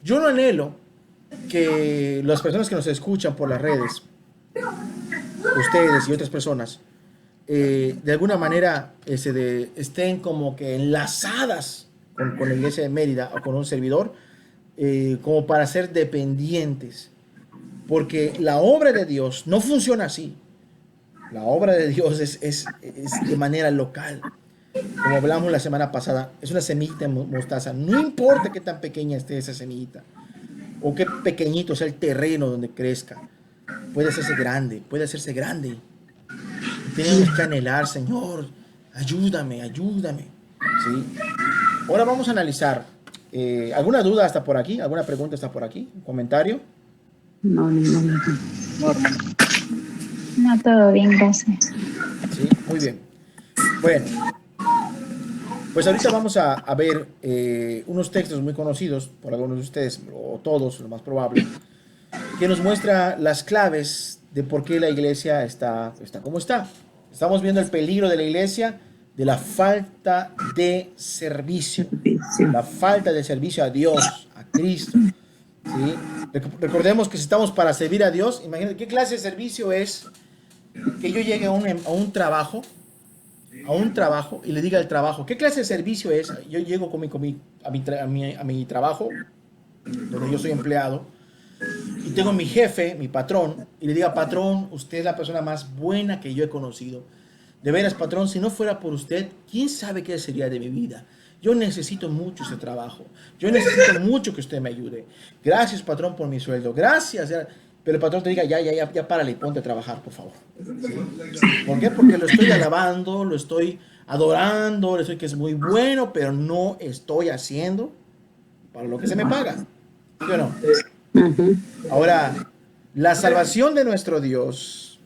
Yo no anhelo que las personas que nos escuchan por las redes, ustedes y otras personas, de alguna manera estén como que enlazadas con la iglesia de Mérida o con un servidor, como para ser dependientes. Porque la obra de Dios no funciona así. La obra de Dios es de manera local. Como hablamos la semana pasada, es una semillita de mostaza. No importa qué tan pequeña esté esa semillita o qué pequeñito sea el terreno donde crezca. Puede hacerse grande, puede hacerse grande. Y tenemos que anhelar, Señor, ayúdame. ¿Sí? Ahora vamos a analizar. ¿Alguna duda hasta por aquí? ¿Alguna pregunta hasta por aquí? ¿Un comentario? No. No, todo bien, gracias. Sí, muy bien. Bueno, pues ahorita vamos a ver unos textos muy conocidos por algunos de ustedes, o todos, lo más probable, que nos muestra las claves de por qué la iglesia está como está. Estamos viendo el peligro de la iglesia, de la falta de servicio. La falta de servicio a Dios, a Cristo. ¿Sí? Recordemos que si estamos para servir a Dios, imagínate qué clase de servicio es que yo llegue a un trabajo y le diga al trabajo, ¿qué clase de servicio es? Yo llego a mi trabajo donde yo soy empleado, y tengo mi jefe, mi patrón, y le diga, patrón, usted es la persona más buena que yo he conocido. De veras, patrón, si no fuera por usted, ¿quién sabe qué sería de mi vida? Yo necesito mucho ese trabajo. Yo necesito mucho que usted me ayude. Gracias, patrón, por mi sueldo. Gracias. Pero el patrón te diga, ya, párale, ponte a trabajar, por favor. ¿Sí? ¿Por qué? Porque lo estoy alabando, lo estoy adorando, le estoy que es muy bueno, pero no estoy haciendo para lo que se me paga. ¿Sí o no? Ahora, la salvación de nuestro Dios,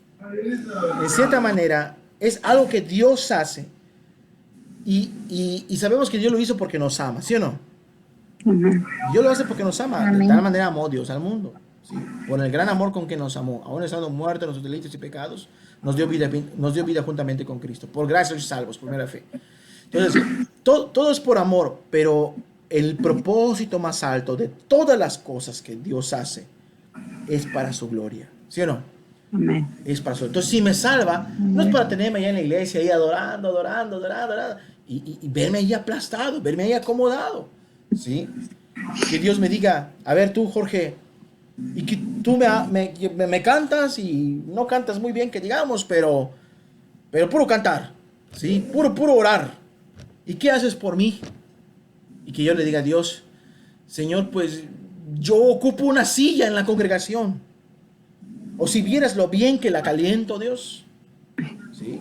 en cierta manera, es algo que Dios hace y sabemos que Dios lo hizo porque nos ama, ¿sí o no? Dios lo hace porque nos ama. De tal manera amó Dios al mundo. ¿Sí? Por el gran amor con que nos amó, aún estando muertos en nuestros delitos y pecados, nos dio vida juntamente con Cristo. Por gracia sois salvos, por mera fe. Entonces, todo es por amor, pero el propósito más alto de todas las cosas que Dios hace es para su gloria, ¿sí o no? Amén. Es para su. Entonces, si me salva, no es para tenerme allá en la iglesia, ahí adorando, y verme ahí aplastado, verme ahí acomodado, ¿sí? Que Dios me diga, a ver tú, Jorge, y que tú me cantas y no cantas muy bien, que digamos, pero puro cantar, ¿sí? Puro orar. ¿Y qué haces por mí? Y que yo le diga a Dios, Señor, pues yo ocupo una silla en la congregación. O si vieras lo bien que la caliento, Dios. ¿Sí?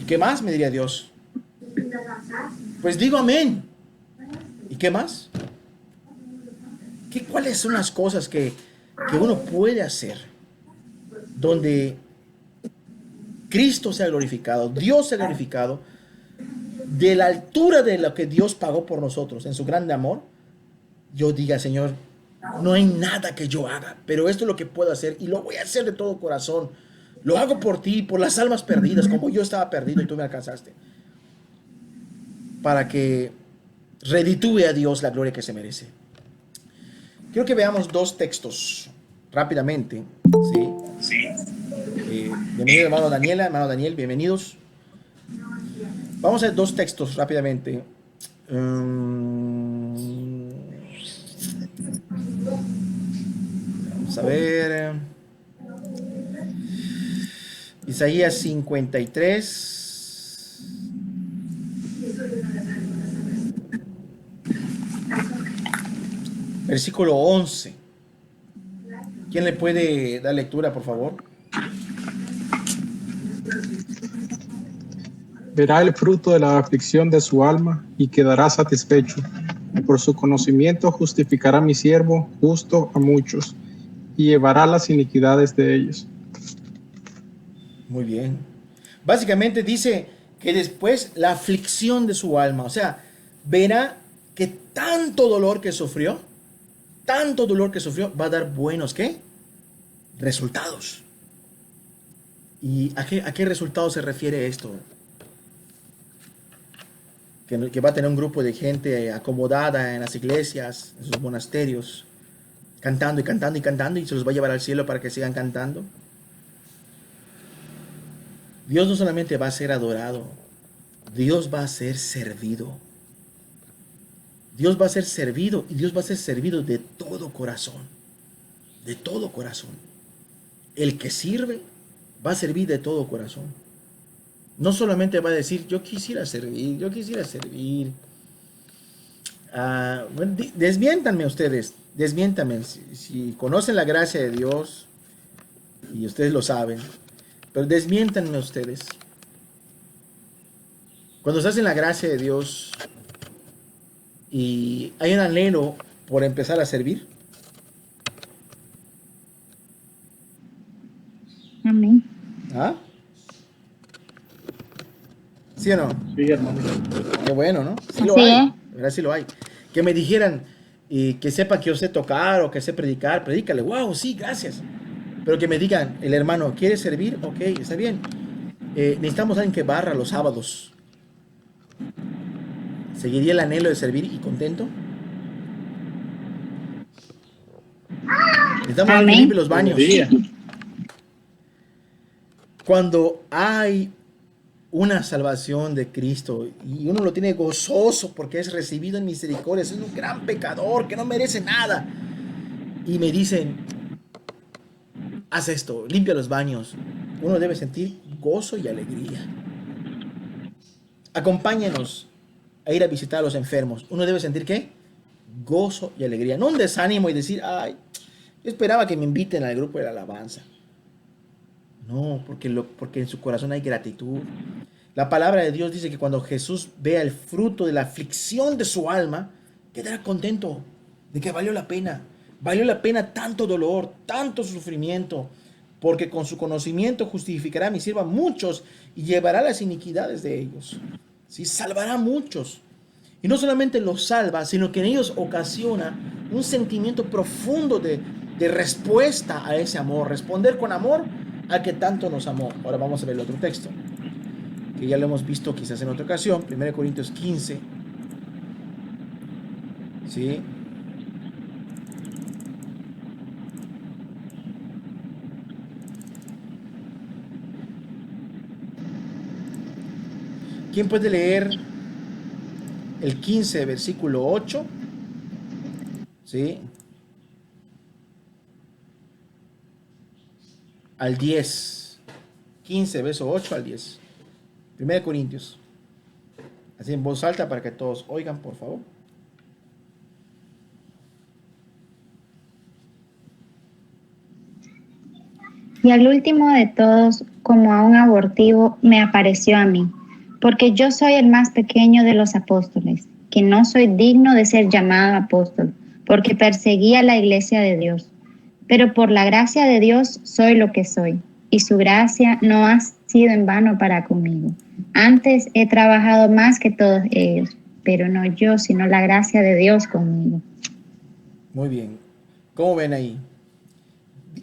¿Y qué más? Me diría Dios. Pues digo amén. ¿Y qué más? ¿Cuáles son las cosas que uno puede hacer donde Cristo sea glorificado, Dios sea glorificado, de la altura de lo que Dios pagó por nosotros en su grande amor? Yo diga, Señor, no hay nada que yo haga, pero esto es lo que puedo hacer y lo voy a hacer de todo corazón. Lo hago por ti, por las almas perdidas, como yo estaba perdido y tú me alcanzaste, para que reditúe a Dios la gloria que se merece. Quiero que veamos dos textos rápidamente. ¿Sí? Bienvenido, hermano Daniel, bienvenidos. Vamos a ver dos textos rápidamente. Vamos a ver. Isaías 53. Versículo 11. ¿Quién le puede dar lectura, por favor? Verá el fruto de la aflicción de su alma y quedará satisfecho. Y por su conocimiento justificará a mi siervo justo a muchos y llevará las iniquidades de ellos. Muy bien. Básicamente dice que después la aflicción de su alma, o sea, verá que tanto dolor que sufrió, va a dar buenos, ¿qué? Resultados. ¿Y a qué resultado se refiere esto? Que va a tener un grupo de gente acomodada en las iglesias, en sus monasterios, cantando y se los va a llevar al cielo para que sigan cantando. Dios no solamente va a ser adorado, Dios va a ser servido. Dios va a ser servido y Dios va a ser servido de todo corazón. De todo corazón. El que sirve va a servir de todo corazón. No solamente va a decir, yo quisiera servir. Bueno, desmiéntanme ustedes, desmiéntanme. Si conocen la gracia de Dios, y ustedes lo saben, pero desmiéntanme ustedes. Cuando estás en la gracia de Dios y hay un anhelo por empezar a servir. Amén. ¿Ah? ¿Sí o no? Sí, hermano. Qué bueno, ¿no? Sí lo Así hay. es. De verdad sí lo hay. Que me dijeran que sepa que yo sé tocar o que sé predicar, predícale. Wow, sí, gracias. Pero que me digan, el hermano, ¿quiere servir? Ok, está bien. Necesitamos a alguien que barra los sábados. ¿Seguiría el anhelo de servir y contento? Necesitamos a alguien que limpie los baños. Cuando hay una salvación de Cristo y uno lo tiene gozoso porque es recibido en misericordia, es un gran pecador que no merece nada, y me dicen, haz esto, limpia los baños, uno debe sentir gozo y alegría. Acompáñanos a ir a visitar a los enfermos, uno debe sentir ¿qué? Gozo y alegría, no un desánimo y decir, ay, yo esperaba que me inviten al grupo de la alabanza. No, porque en su corazón hay gratitud. La palabra de Dios dice que cuando Jesús vea el fruto de la aflicción de su alma, quedará contento de que valió la pena. Valió la pena tanto dolor, tanto sufrimiento, porque con su conocimiento justificará a mi siervo a muchos y llevará las iniquidades de ellos. ¿Sí? Salvará a muchos. Y no solamente los salva, sino que en ellos ocasiona un sentimiento profundo de respuesta a ese amor. Responder con amor al que tanto nos amó. Ahora vamos a ver el otro texto, que ya lo hemos visto quizás en otra ocasión, 1 Corintios 15. ¿Sí? ¿Quién puede leer el 15, versículo 8? ¿Sí? Al 10. 15, verso 8 al 10. 1 Corintios. Así en voz alta para que todos oigan, por favor. Y al último de todos, como a un abortivo, me apareció a mí, porque yo soy el más pequeño de los apóstoles, que no soy digno de ser llamado apóstol, porque perseguía la iglesia de Dios. Pero por la gracia de Dios soy lo que soy, y su gracia no ha sido en vano para conmigo. Antes he trabajado más que todos ellos, pero no yo, sino la gracia de Dios conmigo. Muy bien. ¿Cómo ven ahí?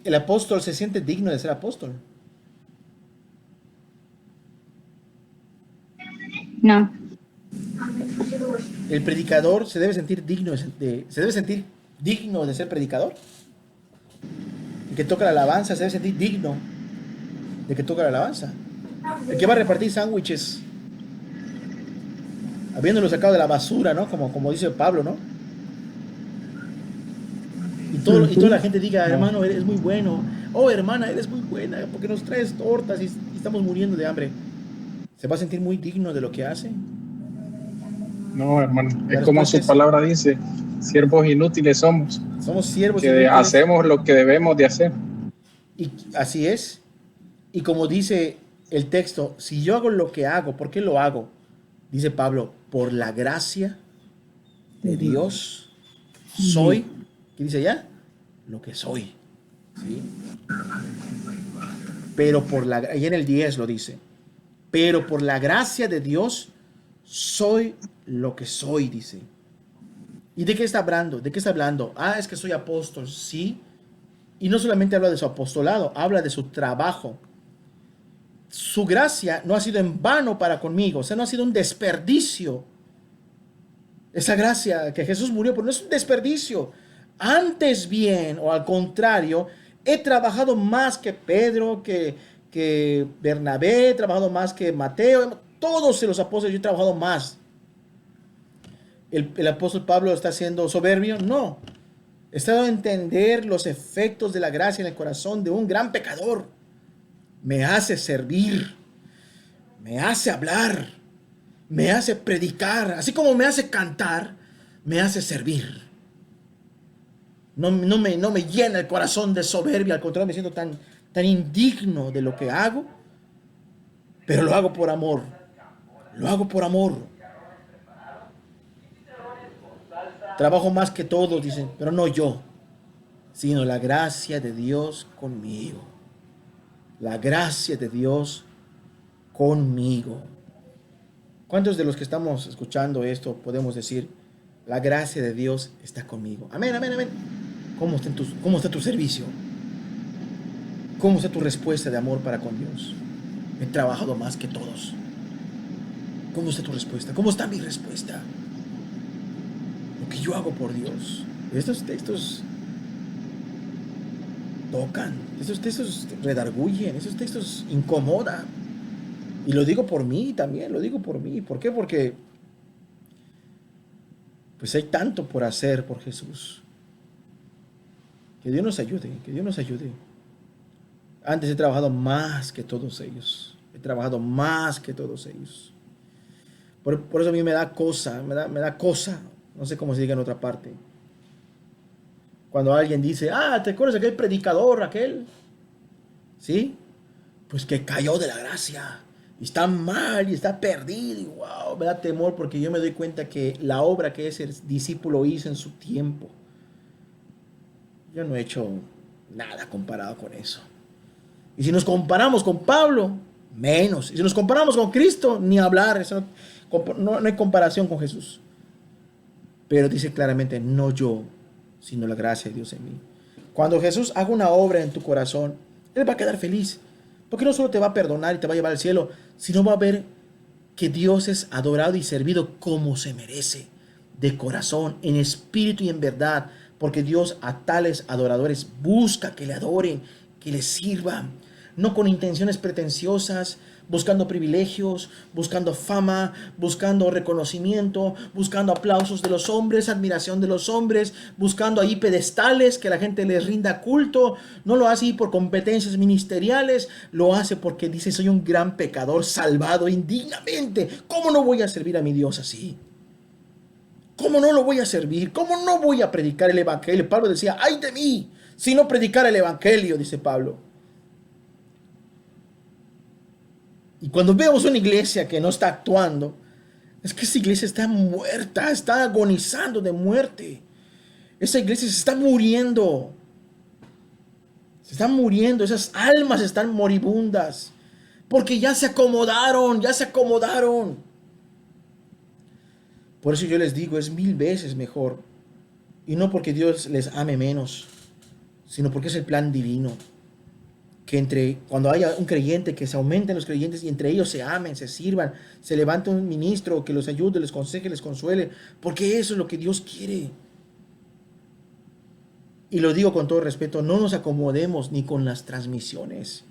¿El apóstol se siente digno de ser apóstol? No. ¿El predicador se debe sentir digno de ser predicador? ¿El que toca la alabanza se debe sentir digno de que toca la alabanza? ¿El que va a repartir sándwiches habiéndolo sacado de la basura, ¿no? Como dice Pablo, ¿no? Y toda la gente diga, hermano, eres muy bueno. Oh, hermana, eres muy buena, porque nos traes tortas y estamos muriendo de hambre. ¿Se va a sentir muy digno de lo que hace? No, hermano, es como su palabra dice, siervos inútiles somos. Somos siervos que inútiles. Hacemos lo que debemos de hacer. Y así es. Y como dice el texto, si yo hago lo que hago, ¿por qué lo hago? Dice Pablo, por la gracia de Dios soy, ¿qué dice allá? Lo que soy. ¿Sí? Pero y en el 10 lo dice, pero por la gracia de Dios soy lo que soy, dice. ¿Y de qué está hablando? ¿De qué está hablando? Ah, es que soy apóstol, sí. Y no solamente habla de su apostolado, habla de su trabajo. Su gracia no ha sido en vano para conmigo, o sea, no ha sido un desperdicio. Esa gracia que Jesús murió, pero no es un desperdicio. Antes bien, o al contrario, he trabajado más que Pedro, que Bernabé, he trabajado más que Mateo, todos los apóstoles yo he trabajado más. ¿El apóstol Pablo está siendo soberbio? No. Está dando a entender los efectos de la gracia en el corazón de un gran pecador. Me hace servir, me hace hablar, me hace predicar, así como me hace cantar, me hace servir. No me llena el corazón de soberbia, al contrario, me siento tan indigno de lo que hago, pero lo hago por amor. Lo hago por amor. Trabajo más que todos, dicen, pero no yo, sino la gracia de Dios conmigo. La gracia de Dios conmigo. ¿Cuántos de los que estamos escuchando esto podemos decir, la gracia de Dios está conmigo? Amén, amén, amén. ¿Cómo está tu servicio? ¿Cómo está tu respuesta de amor para con Dios? He trabajado más que todos. ¿Cómo está tu respuesta? ¿Cómo está mi respuesta? Lo que yo hago por Dios. Estos textos tocan, esos textos redarguyen, esos textos incomodan. Y lo digo por mí también, lo digo por mí. ¿Por qué? Porque pues hay tanto por hacer por Jesús. Que Dios nos ayude, que Dios nos ayude. Antes he trabajado más que todos ellos. He trabajado más que todos ellos. Por eso a mí me da cosa, me da cosa, no sé cómo se diga en otra parte. Cuando alguien dice, ¿te acuerdas de aquel predicador, aquel? ¿Sí? Pues que cayó de la gracia. Y está mal y está perdido. Y wow, me da temor porque yo me doy cuenta que la obra que ese discípulo hizo en su tiempo, yo no he hecho nada comparado con eso. Y si nos comparamos con Pablo, menos. Y si nos comparamos con Cristo, ni hablar. Eso no hay comparación con Jesús. Pero dice claramente, no yo, sino la gracia de Dios en mí. Cuando Jesús haga una obra en tu corazón, Él va a quedar feliz. Porque no solo te va a perdonar y te va a llevar al cielo, sino va a ver que Dios es adorado y servido como se merece, de corazón, en espíritu y en verdad. Porque Dios a tales adoradores busca que le adoren, que le sirvan, no con intenciones pretenciosas, buscando privilegios, buscando fama, buscando reconocimiento, buscando aplausos de los hombres, admiración de los hombres, buscando ahí pedestales que la gente les rinda culto. No lo hace por competencias ministeriales, lo hace porque dice, soy un gran pecador salvado indignamente. ¿Cómo no voy a servir a mi Dios así? ¿Cómo no lo voy a servir? ¿Cómo no voy a predicar el evangelio? Pablo decía, ay de mí, si no predicar el evangelio, dice Pablo. Y cuando vemos una iglesia que no está actuando, es que esa iglesia está muerta, está agonizando de muerte. Esa iglesia se está muriendo. Se están muriendo, esas almas están moribundas. Porque ya se acomodaron, ya se acomodaron. Por eso yo les digo, es 1000 veces mejor. Y no porque Dios les ame menos, sino porque es el plan divino. Que cuando haya un creyente, que se aumenten los creyentes y entre ellos se amen, se sirvan, se levante un ministro que los ayude, les aconseje, les consuele, porque eso es lo que Dios quiere. Y lo digo con todo respeto, no nos acomodemos ni con las transmisiones.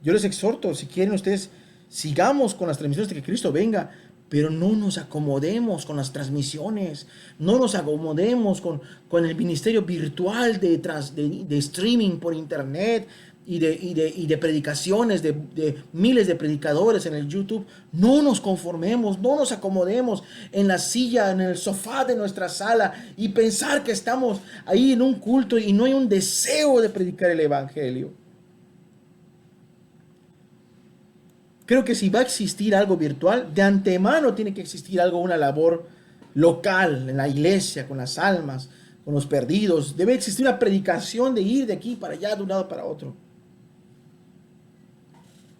Yo les exhorto, si quieren ustedes, sigamos con las transmisiones de que Cristo venga, pero no nos acomodemos con las transmisiones, no nos acomodemos con el ministerio virtual de streaming por internet y de predicaciones de miles de predicadores en el YouTube. No nos conformemos, no nos acomodemos en la silla, en el sofá de nuestra sala y pensar que estamos ahí en un culto y no hay un deseo de predicar el evangelio. Creo que si va a existir algo virtual, de antemano tiene que existir una labor local en la iglesia, con las almas, con los perdidos. Debe existir una predicación de ir de aquí para allá, de un lado para otro.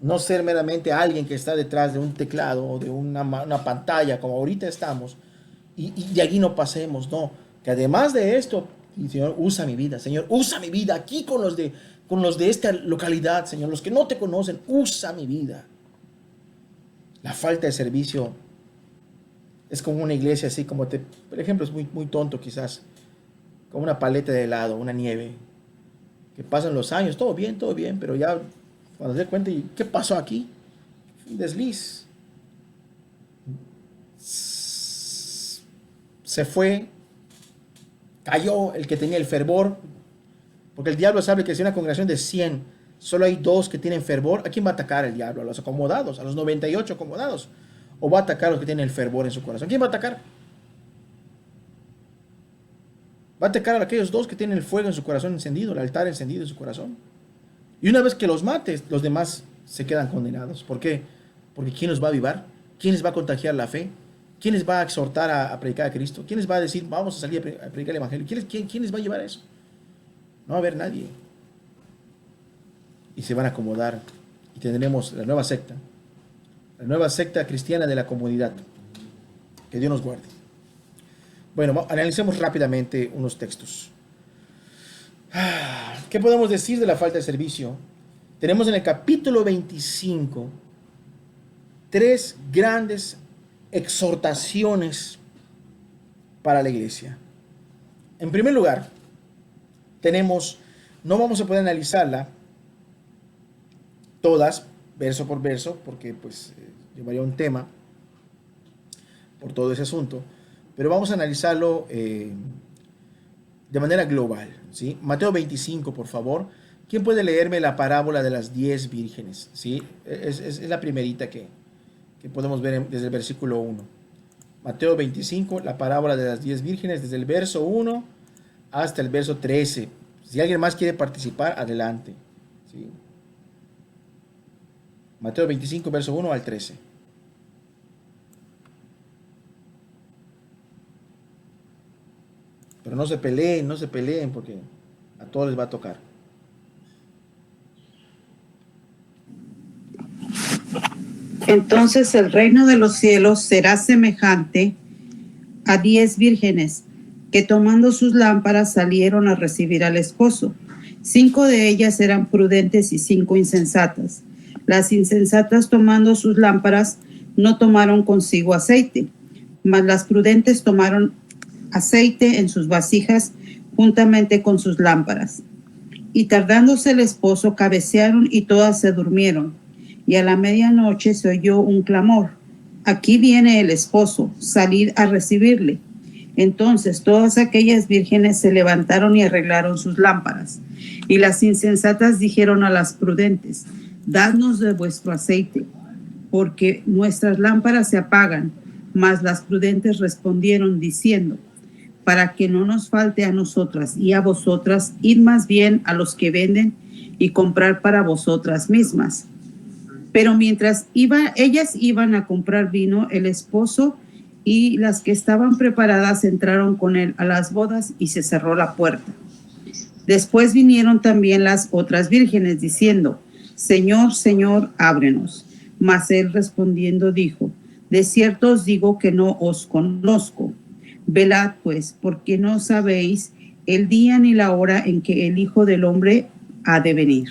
No ser meramente alguien que está detrás de un teclado o de una pantalla, como ahorita estamos, y de allí no pasemos. No, que además de esto, Señor, usa mi vida. Señor, usa mi vida aquí con los de esta localidad, Señor. Los que no te conocen, usa mi vida. La falta de servicio es como una iglesia así como por ejemplo, es muy, muy tonto quizás, como una paleta de helado, una nieve, que pasan los años, todo bien, pero ya cuando se da cuenta, ¿qué pasó aquí? Un desliz. Se fue, cayó el que tenía el fervor, porque el diablo sabe que si una congregación de 100 solo hay 2 que tienen fervor, ¿a quién va a atacar el diablo? ¿A los acomodados? ¿A los 98 acomodados? ¿O va a atacar a los que tienen el fervor en su corazón? ¿Quién va a atacar? Va a atacar a aquellos 2 que tienen el fuego en su corazón encendido, el altar encendido en su corazón. Y una vez que los mates, los demás se quedan condenados. ¿Por qué? Porque ¿quién los va a avivar? ¿Quién les va a contagiar la fe? ¿Quién les va a exhortar a predicar a Cristo? ¿Quién les va a decir, vamos a salir a predicar el evangelio? ¿Quién les va a llevar a eso? No va a haber nadie. Y se van a acomodar y tendremos la nueva secta cristiana de la comunidad. Que Dios nos guarde. Bueno, analicemos rápidamente unos textos. ¿Qué podemos decir de la falta de servicio? Tenemos en el capítulo 25 3 grandes exhortaciones para la iglesia. En primer lugar, no vamos a poder analizarla todas, verso por verso, porque pues llevaría un tema por todo ese asunto, pero vamos a analizarlo de manera global, ¿sí? Mateo 25, por favor. ¿Quién puede leerme la parábola de las 10 vírgenes? ¿Sí? Es la primerita que podemos ver desde el versículo 1. Mateo 25, la parábola de las 10 vírgenes, desde el verso 1 hasta el verso 13. Si alguien más quiere participar, adelante. ¿Sí? Mateo 25, verso 1 al 13. Pero no se peleen, porque a todos les va a tocar. Entonces el reino de los cielos será semejante a 10 vírgenes que tomando sus lámparas salieron a recibir al esposo. 5 de ellas eran prudentes y 5 insensatas. Las insensatas, tomando sus lámparas, no tomaron consigo aceite, mas las prudentes tomaron aceite en sus vasijas juntamente con sus lámparas. Y tardándose el esposo, cabecearon y todas se durmieron. Y a la medianoche se oyó un clamor: aquí viene el esposo, salid a recibirle. Entonces todas aquellas vírgenes se levantaron y arreglaron sus lámparas. Y las insensatas dijeron a las prudentes: dadnos de vuestro aceite, porque nuestras lámparas se apagan. Mas las prudentes respondieron diciendo: para que no nos falte a nosotras y a vosotras, id más bien a los que venden y comprar para vosotras mismas. Pero mientras ellas iban a comprar vino, el esposo y las que estaban preparadas entraron con él a las bodas y se cerró la puerta. Después vinieron también las otras vírgenes diciendo: Señor, Señor, ábrenos. Mas él respondiendo dijo: de cierto os digo que no os conozco. Velad pues, porque no sabéis el día ni la hora en que el Hijo del Hombre ha de venir.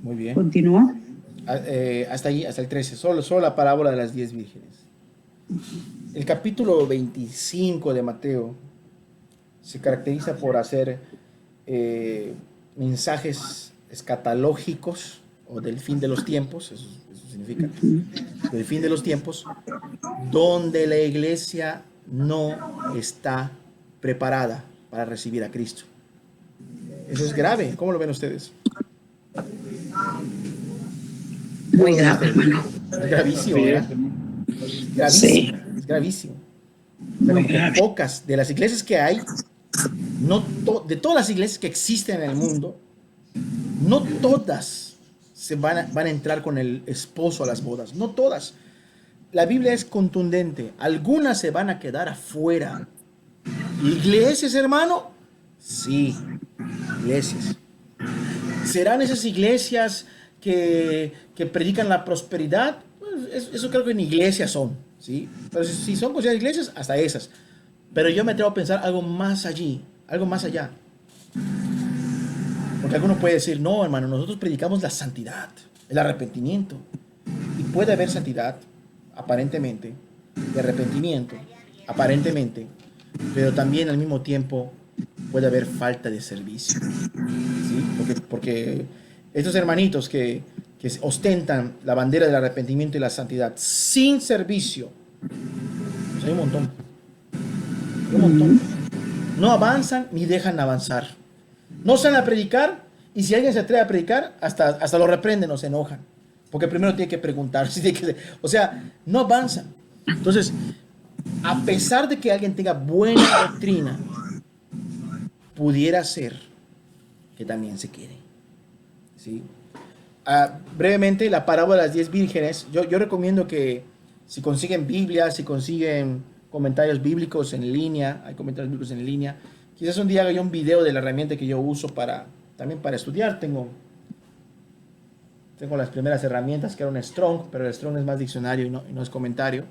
Muy bien. ¿Continúa? Hasta allí, hasta el 13. Solo la parábola de las 10 vírgenes. El capítulo 25 de Mateo se caracteriza por hacer mensajes escatológicos, o del fin de los tiempos, eso significa, del fin de los tiempos, donde la iglesia no está preparada para recibir a Cristo. Eso es grave. ¿Cómo lo ven ustedes? Muy grave, hermano. Es gravísimo, ¿verdad? Gravísimo. Sí. Es gravísimo. O sea, Muy como que grave. pocas de las iglesias que hay, de todas las iglesias que existen en el mundo, no todas van a entrar con el esposo a las bodas. No todas. La Biblia es contundente. Algunas se van a quedar afuera. ¿Iglesias, hermano? Sí, iglesias. ¿Serán esas iglesias que predican la prosperidad? Pues eso creo que en iglesias son, ¿sí? Pero si son consideradas iglesias, hasta esas. Pero yo me atrevo a pensar algo más allí, algo más allá. Porque alguno puede decir: no, hermano, nosotros predicamos la santidad, el arrepentimiento. Y puede haber santidad, aparentemente, de arrepentimiento, aparentemente, pero también al mismo tiempo puede haber falta de servicio, ¿sí? Porque estos hermanitos que ostentan la bandera del arrepentimiento y la santidad sin servicio, pues hay un montón. Hay un montón. No avanzan ni dejan avanzar. No salen a predicar, y si alguien se atreve a predicar, hasta lo reprenden o se enojan. Porque primero tiene que preguntar. O sea, no avanzan. Entonces, a pesar de que alguien tenga buena doctrina, pudiera ser que también se quede. ¿Sí? Brevemente, la parábola de las 10 vírgenes. Yo recomiendo que si consiguen Biblia, si consiguen comentarios bíblicos en línea, hay comentarios bíblicos en línea, quizás un día haga yo un video de la herramienta que yo uso también para estudiar. Tengo las primeras herramientas, que era un Strong, pero el Strong es más diccionario y no es comentario.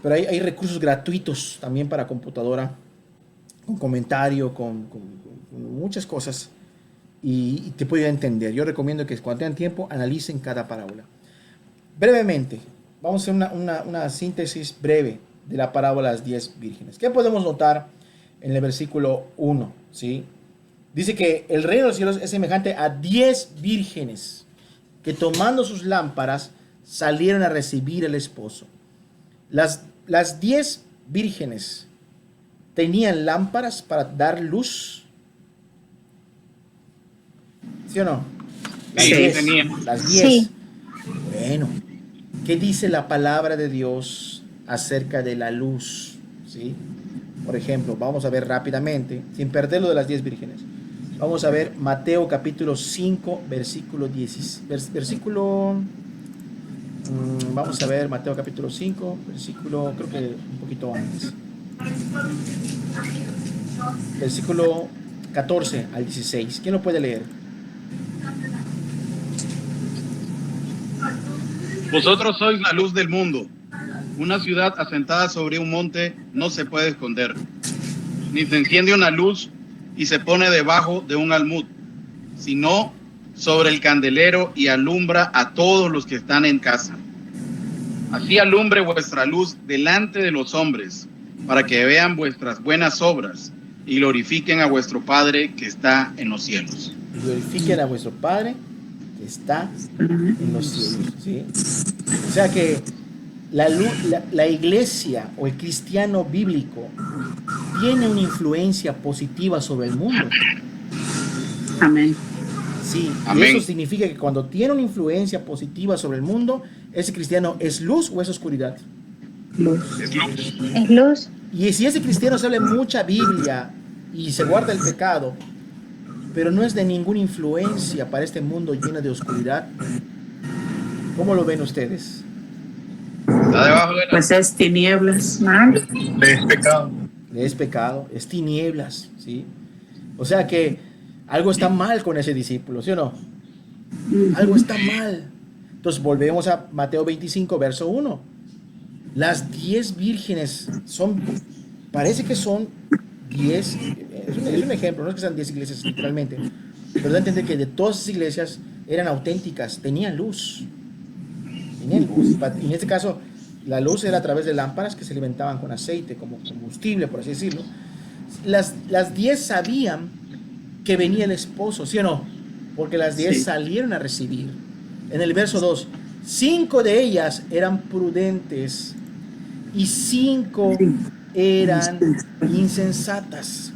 Pero hay recursos gratuitos también para computadora, con comentario, con muchas cosas, y te puedo entender. Yo recomiendo que cuando tengan tiempo analicen cada parábola. Brevemente, vamos a hacer una síntesis breve de la parábola de las 10 vírgenes. ¿Qué podemos notar en el versículo 1? ¿Sí? Dice que el reino de los cielos es semejante a 10 vírgenes que tomando sus lámparas salieron a recibir al esposo. Las 10 vírgenes tenían lámparas para dar luz. ¿Sí o no? Las Sí, 10. tenía. Las 10. Sí. Bueno, ¿qué dice la palabra de Dios acerca de la luz? ¿Sí? Por ejemplo, vamos a ver rápidamente, sin perder lo de las 10 vírgenes. Vamos a ver Mateo capítulo 5, versículo 10. Vamos a ver Mateo capítulo 5, versículo, creo que un poquito antes. Versículo 14 al 16. ¿Quién lo puede leer? Vosotros sois la luz del mundo. Una ciudad asentada sobre un monte no se puede esconder, ni se enciende una luz y se pone debajo de un almud, sino sobre el candelero y alumbra a todos los que están en casa. Así alumbre vuestra luz delante de los hombres, para que vean vuestras buenas obras y glorifiquen a vuestro Padre que está en los cielos. Glorifiquen a vuestro Padre que está en los cielos. ¿Sí? O sea que la iglesia o el cristiano bíblico tiene una influencia positiva sobre el mundo. Amén. Sí, Amén. y eso significa que cuando tiene una influencia positiva sobre el mundo, ese cristiano es luz o es oscuridad. Luz. Es luz. Es luz. Y si ese cristiano sabe mucha Biblia y se guarda el pecado, pero no es de ninguna influencia para este mundo lleno de oscuridad, ¿cómo lo ven ustedes? Está debajo de la... Pues es tinieblas. Es pecado. Es pecado, es tinieblas, ¿sí? O sea que algo está mal con ese discípulo, ¿sí o no? Algo está mal. Entonces volvemos a Mateo 25, verso 1. Las 10 vírgenes parece que son 10, es un ejemplo, no es que sean 10 iglesias literalmente, pero da a entender que de todas esas iglesias eran auténticas, tenían luz. Tenían luz. Y en este caso, la luz era a través de lámparas que se alimentaban con aceite, como combustible, por así decirlo. Las 10 sabían que venía el esposo, ¿sí o no? Porque las 10 salieron a recibir. En el verso 2, 5 de ellas eran prudentes y 5 eran insensatas.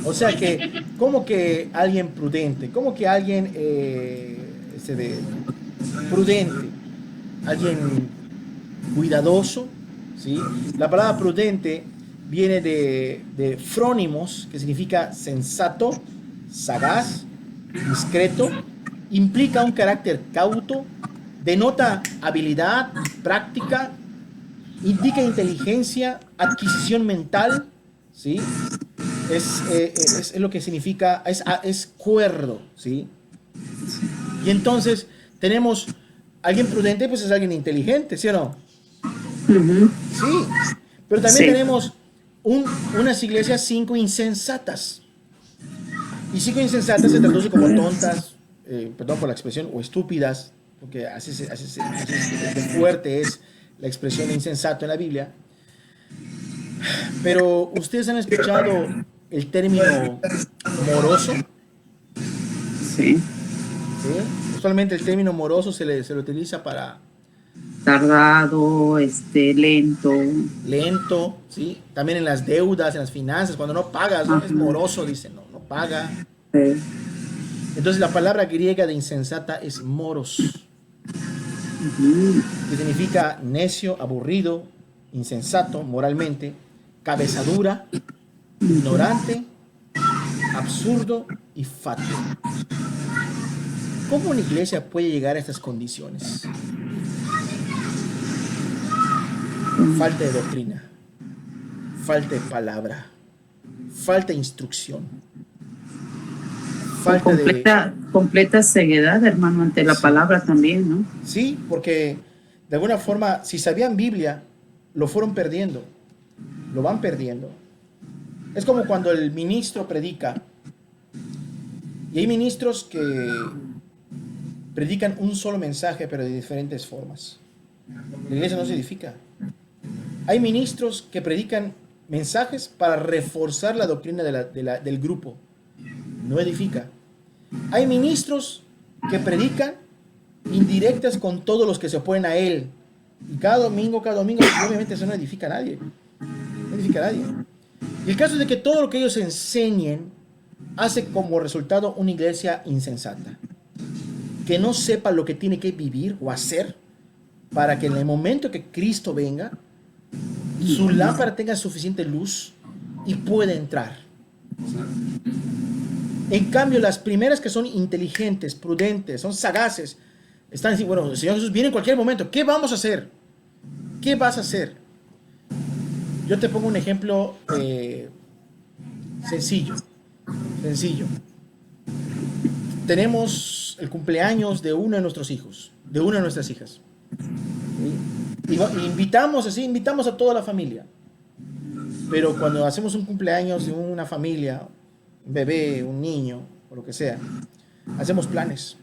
O sea que, ¿cómo que alguien prudente? ¿Cómo que alguien prudente? Alguien cuidadoso, ¿sí? La palabra prudente viene de frónimos, que significa sensato, sagaz, discreto, implica un carácter cauto, denota habilidad, práctica, indica inteligencia, adquisición mental, ¿sí? Es lo que significa, es cuerdo, ¿sí? Y entonces tenemos alguien prudente, pues es alguien inteligente, ¿sí o no? Sí, pero también tenemos unas iglesias 5 insensatas. Y 5 insensatas se traduce como tontas, perdón por la expresión, o estúpidas, porque así de fuerte es la expresión de insensato en la Biblia. Pero ustedes han escuchado el término moroso. Sí. ¿Sí? Usualmente el término moroso se le utiliza para Tardado, lento. lento, ¿sí? También en las deudas, en las finanzas, cuando no pagas, ¿no? Es moroso, dicen, no paga. Sí. Entonces la palabra griega de insensata es moros, que significa necio, aburrido, insensato moralmente, cabezadura, ignorante, absurdo y fatuo. ¿Cómo una iglesia puede llegar a estas condiciones? Falta de doctrina, falta de palabra, falta de instrucción, falta completa ceguedad, hermano, ante la palabra también, ¿no? Sí, porque de alguna forma, si sabían Biblia, lo fueron perdiendo, lo van perdiendo. Es como cuando el ministro predica, y hay ministros que predican un solo mensaje, pero de diferentes formas. La iglesia no se edifica. Hay ministros que predican mensajes para reforzar la doctrina del grupo. No edifica. Hay ministros que predican indirectas con todos los que se oponen a él. Y cada domingo, obviamente eso no edifica a nadie. No edifica a nadie. Y el caso es de que todo lo que ellos enseñen hace como resultado una iglesia insensata, que no sepa lo que tiene que vivir o hacer para que en el momento que Cristo venga, su lámpara tenga suficiente luz y pueda entrar. En cambio, las primeras, que son inteligentes, prudentes, son sagaces, están diciendo, bueno, el Señor Jesús viene en cualquier momento, ¿qué vamos a hacer? ¿Qué vas a hacer? Yo te pongo un ejemplo sencillo. Tenemos el cumpleaños de uno de nuestros hijos, de una de nuestras hijas. ¿Sí? Y invitamos a toda la familia. Pero cuando hacemos un cumpleaños de una familia, un bebé, un niño, o lo que sea, hacemos planes.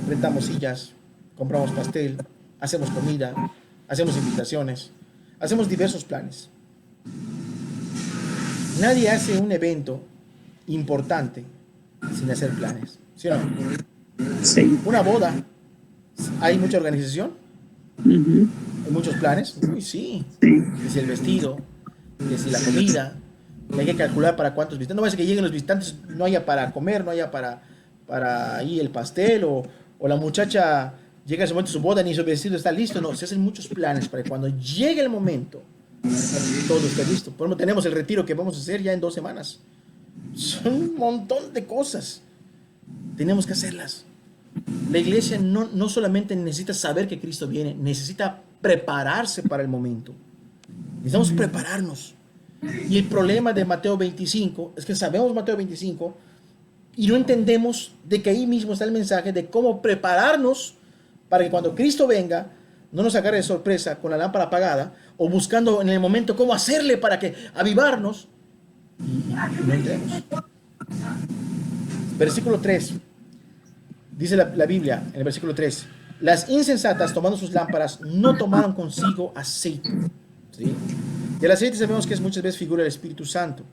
Rentamos sillas, compramos pastel, hacemos comida, hacemos invitaciones, hacemos diversos planes. Nadie hace un evento importante sin hacer planes, ¿sí o no? Sí. Una boda, ¿hay mucha organización? ¿Hay muchos planes? Uy, sí. Que si el vestido, que si la comida, que hay que calcular para cuántos visitantes. No va a ser que lleguen los visitantes, no haya para comer, no haya para ahí el pastel, o la muchacha llega a su momento de su boda ni su vestido está listo. No, se hacen muchos planes para que cuando llegue el momento todo esté listo. Por ejemplo, tenemos el retiro que vamos a hacer ya en 2 semanas. Son un montón de cosas. Tenemos que hacerlas. La iglesia no solamente necesita saber que Cristo viene, necesita prepararse para el momento. Necesitamos prepararnos. Y el problema de Mateo 25 es que sabemos Mateo 25 y no entendemos de que ahí mismo está el mensaje de cómo prepararnos para que cuando Cristo venga no nos agarre de sorpresa con la lámpara apagada o buscando en el momento cómo hacerle para que avivarnos y no entremos. Versículo 3. Dice la Biblia en el versículo 3: las insensatas, tomando sus lámparas, no tomaron consigo aceite. ¿Sí? Y el aceite sabemos que es muchas veces figura del Espíritu Santo.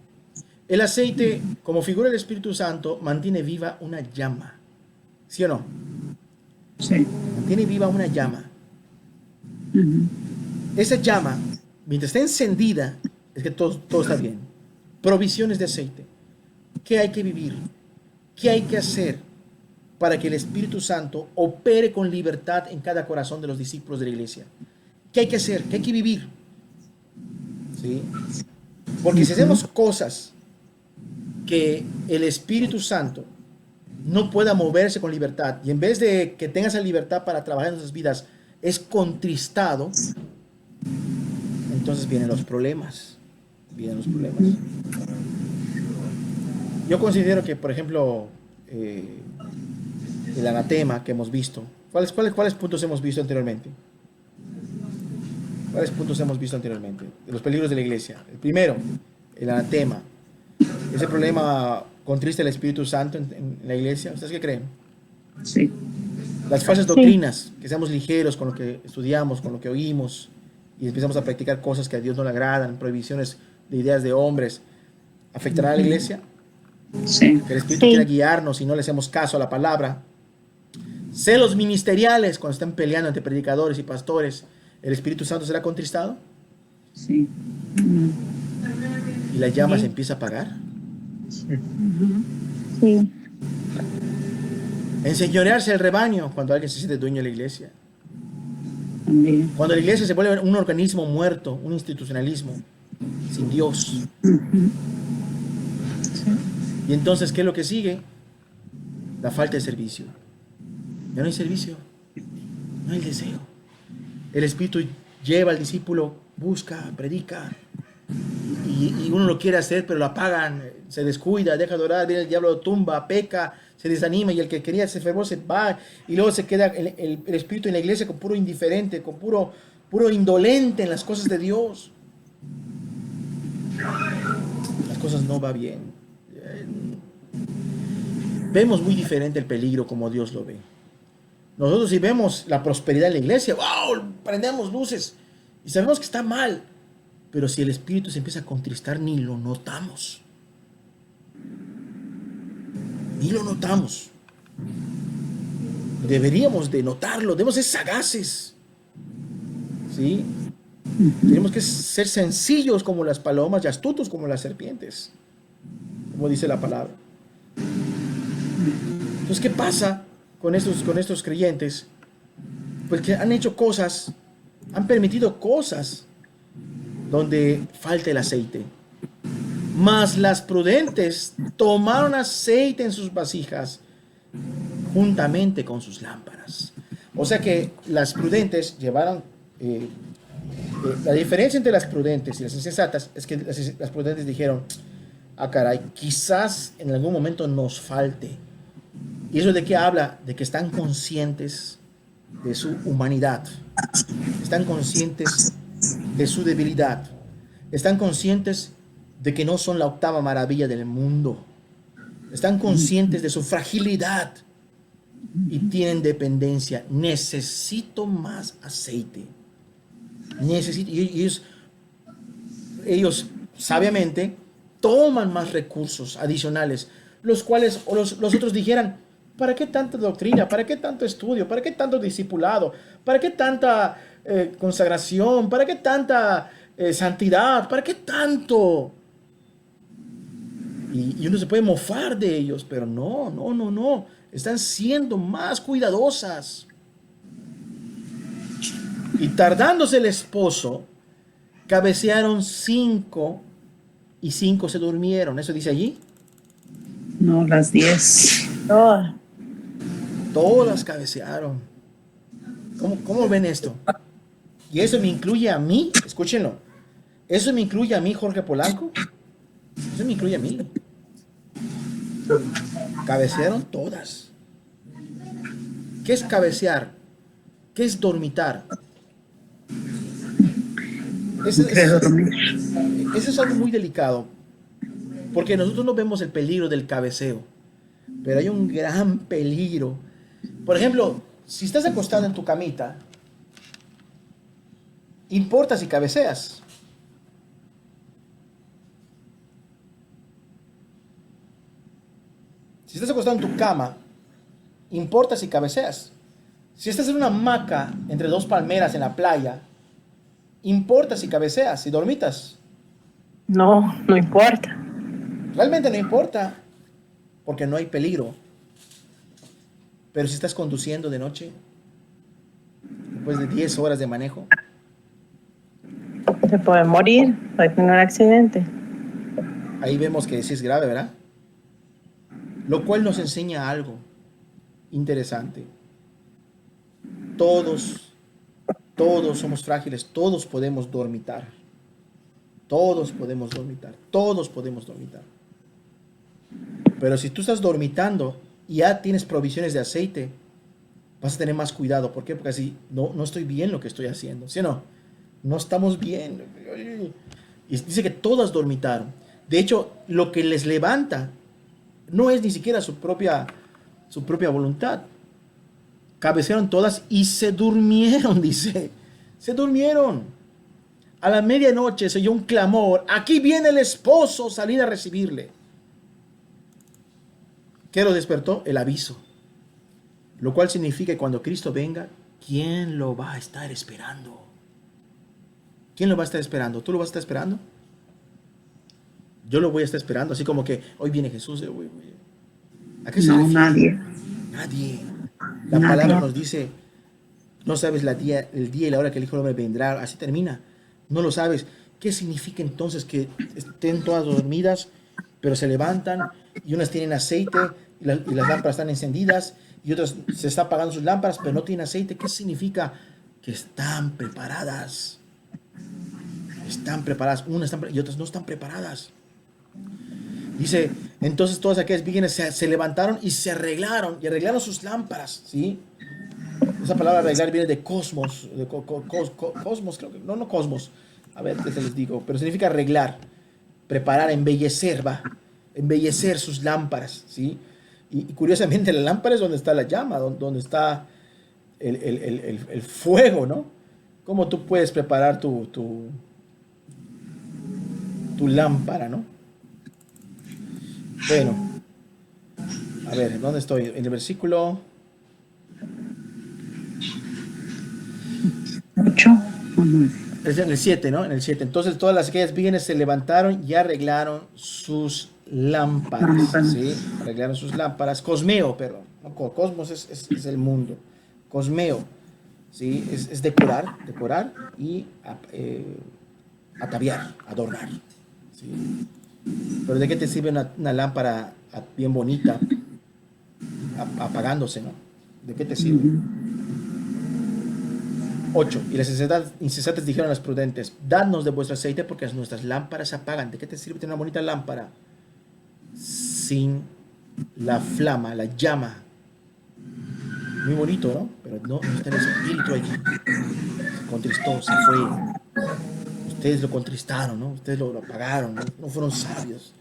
El aceite, como figura del Espíritu Santo, mantiene viva una llama. ¿Sí o no? Sí. Mantiene viva una llama. Esa llama, mientras está encendida, es que todo está bien. Provisiones de aceite. ¿Qué hay que vivir? ¿Qué hay que hacer para que el Espíritu Santo opere con libertad en cada corazón de los discípulos de la iglesia? ¿Qué hay que hacer? ¿Qué hay que vivir? ¿Sí? Porque si hacemos cosas que el Espíritu Santo no pueda moverse con libertad, y en vez de que tenga esa libertad para trabajar en nuestras vidas, es contristado, entonces vienen los problemas. Yo considero que, por ejemplo, el anatema que hemos visto, ¿cuáles puntos hemos visto anteriormente? ¿Cuáles puntos hemos visto anteriormente? De los peligros de la iglesia. El primero, el anatema. Ese problema contrista el Espíritu Santo en la iglesia. ¿Ustedes qué creen? Sí. Las falsas doctrinas, que seamos ligeros con lo que estudiamos, con lo que oímos, y empezamos a practicar cosas que a Dios no le agradan, prohibiciones de ideas de hombres, ¿afectará a la iglesia? Sí. Que el Espíritu quiera guiarnos y no le hacemos caso a la palabra. Celos ministeriales, cuando están peleando entre predicadores y pastores, ¿el Espíritu Santo será contristado? Sí. ¿Y la llama se empieza a apagar? Sí. Enseñorearse el rebaño, cuando alguien se siente dueño de la iglesia. También. Cuando la iglesia se vuelve un organismo muerto, un institucionalismo, sin Dios. Y entonces, ¿qué es lo que sigue? La falta de servicio. Ya no hay servicio, no hay deseo. El Espíritu lleva al discípulo, busca, predica, y uno lo quiere hacer, pero lo apagan, se descuida, deja de orar, viene el diablo, lo tumba, peca, se desanima, y el que quería ser fervor se va, y luego se queda el Espíritu en la iglesia con puro indiferente, con puro indolente en las cosas de Dios. Las cosas no van bien. Vemos muy diferente el peligro como Dios lo ve. Nosotros si vemos la prosperidad en la iglesia, ¡wow!, prendemos luces y sabemos que está mal, pero si el Espíritu se empieza a contristar, ni lo notamos. Deberíamos de notarlo, debemos ser sagaces, ¿sí? Tenemos que ser sencillos como las palomas y astutos como las serpientes, como dice la palabra. Entonces, ¿qué pasa con estos creyentes? Pues que han hecho cosas, han permitido cosas donde falta el aceite. Mas las prudentes tomaron aceite en sus vasijas juntamente con sus lámparas. O sea que las prudentes llevaron... la diferencia entre las prudentes y las insensatas es que las prudentes dijeron, ah caray, quizás en algún momento nos falte. ¿Y eso de qué habla? De que están conscientes de su humanidad. Están conscientes de su debilidad. Están conscientes de que no son la octava maravilla del mundo. Están conscientes de su fragilidad y tienen dependencia. Necesito más aceite. Y ellos sabiamente toman más recursos adicionales, los cuales los otros dijeran, ¿para qué tanta doctrina? ¿Para qué tanto estudio? ¿Para qué tanto discipulado? ¿Para qué tanta consagración? ¿Para qué tanta santidad? ¿Para qué tanto? Y uno se puede mofar de ellos, pero no. Están siendo más cuidadosas. Y tardándose el esposo, cabecearon 5 y 5 se durmieron. ¿Eso dice allí? No, las 10. Todas cabecearon. ¿Cómo ven esto? Y eso me incluye a mí, escúchenlo. Eso me incluye a mí, Jorge Polanco. Eso me incluye a mí. Cabecearon todas. ¿Qué es cabecear? ¿Qué es dormitar? Eso es algo muy delicado, porque nosotros no vemos el peligro del cabeceo, pero hay un gran peligro. Por ejemplo, si estás acostado en tu camita, importa si cabeceas. Si estás acostado en tu cama, importa si cabeceas. Si estás en una hamaca entre 2 palmeras en la playa, importa si cabeceas, si dormitas. No importa. Realmente no importa, porque no hay peligro. Pero si estás conduciendo de noche, después de 10 horas de manejo, Se puede morir, puede tener un accidente. ahí vemos que sí es grave, ¿verdad? Lo cual nos enseña algo interesante. Todos somos frágiles, todos podemos dormitar. Todos podemos dormitar. Pero si tú estás dormitando y ya tienes provisiones de aceite, vas a tener más cuidado. ¿Por qué? Porque así no estoy bien lo que estoy haciendo. ¿Sí o no? No estamos bien. Y dice que todas dormitaron. De hecho, lo que les levanta no es ni siquiera su propia voluntad. Cabecearon todas y se durmieron, dice. Se durmieron. A la medianoche se oyó un clamor. Aquí viene el esposo, salid a recibirle. ¿Qué lo despertó? El aviso. Lo cual significa que cuando Cristo venga, ¿quién lo va a estar esperando? ¿Quién lo va a estar esperando? ¿Tú lo vas a estar esperando? Yo lo voy a estar esperando, así como que hoy viene Jesús. ¿A qué se refiere? Nadie. Nadie. La palabra nos dice, no sabes el día y la hora que el Hijo del Hombre vendrá. Así termina. No lo sabes. ¿Qué significa entonces que estén todas dormidas, pero se levantan y unas tienen aceite y las lámparas están encendidas y otras se están apagando sus lámparas, pero no tienen aceite? ¿Qué significa? Que están preparadas. Están preparadas. Unas están y otras no están preparadas. Dice, entonces todas aquellas vírgenes se levantaron y se arreglaron, y arreglaron sus lámparas, ¿sí? Esa palabra arreglar viene de cosmos, cosmos, creo que, no cosmos, a ver qué se les digo, pero significa arreglar, preparar, embellecer, embellecer sus lámparas, ¿sí? Y curiosamente la lámpara es donde está la llama, donde está el fuego, ¿no? ¿Cómo tú puedes preparar tu lámpara, ¿no? Bueno, a ver, ¿dónde estoy? En el versículo Es en el 7, ¿no? En el 7. Entonces todas aquellas vírgenes se levantaron y arreglaron sus lámparas. ¿Sí? Arreglaron sus lámparas. Cosmeo, perdón. No, cosmos es el mundo. Cosmeo. ¿Sí? Es decorar y ataviar, adornar. ¿Sí? Pero ¿de qué te sirve una lámpara bien bonita apagándose, ¿no? ¿De qué te sirve? 8. Y las insensatas dijeron a las prudentes: dadnos de vuestro aceite porque nuestras lámparas se apagan. ¿De qué te sirve tener una bonita lámpara sin la flama, la llama? Muy bonito, ¿no? Pero no está el espíritu allí. Se contristó, se fue. Ustedes lo contristaron, ¿no? Ustedes lo apagaron, ¿no? No fueron sabios.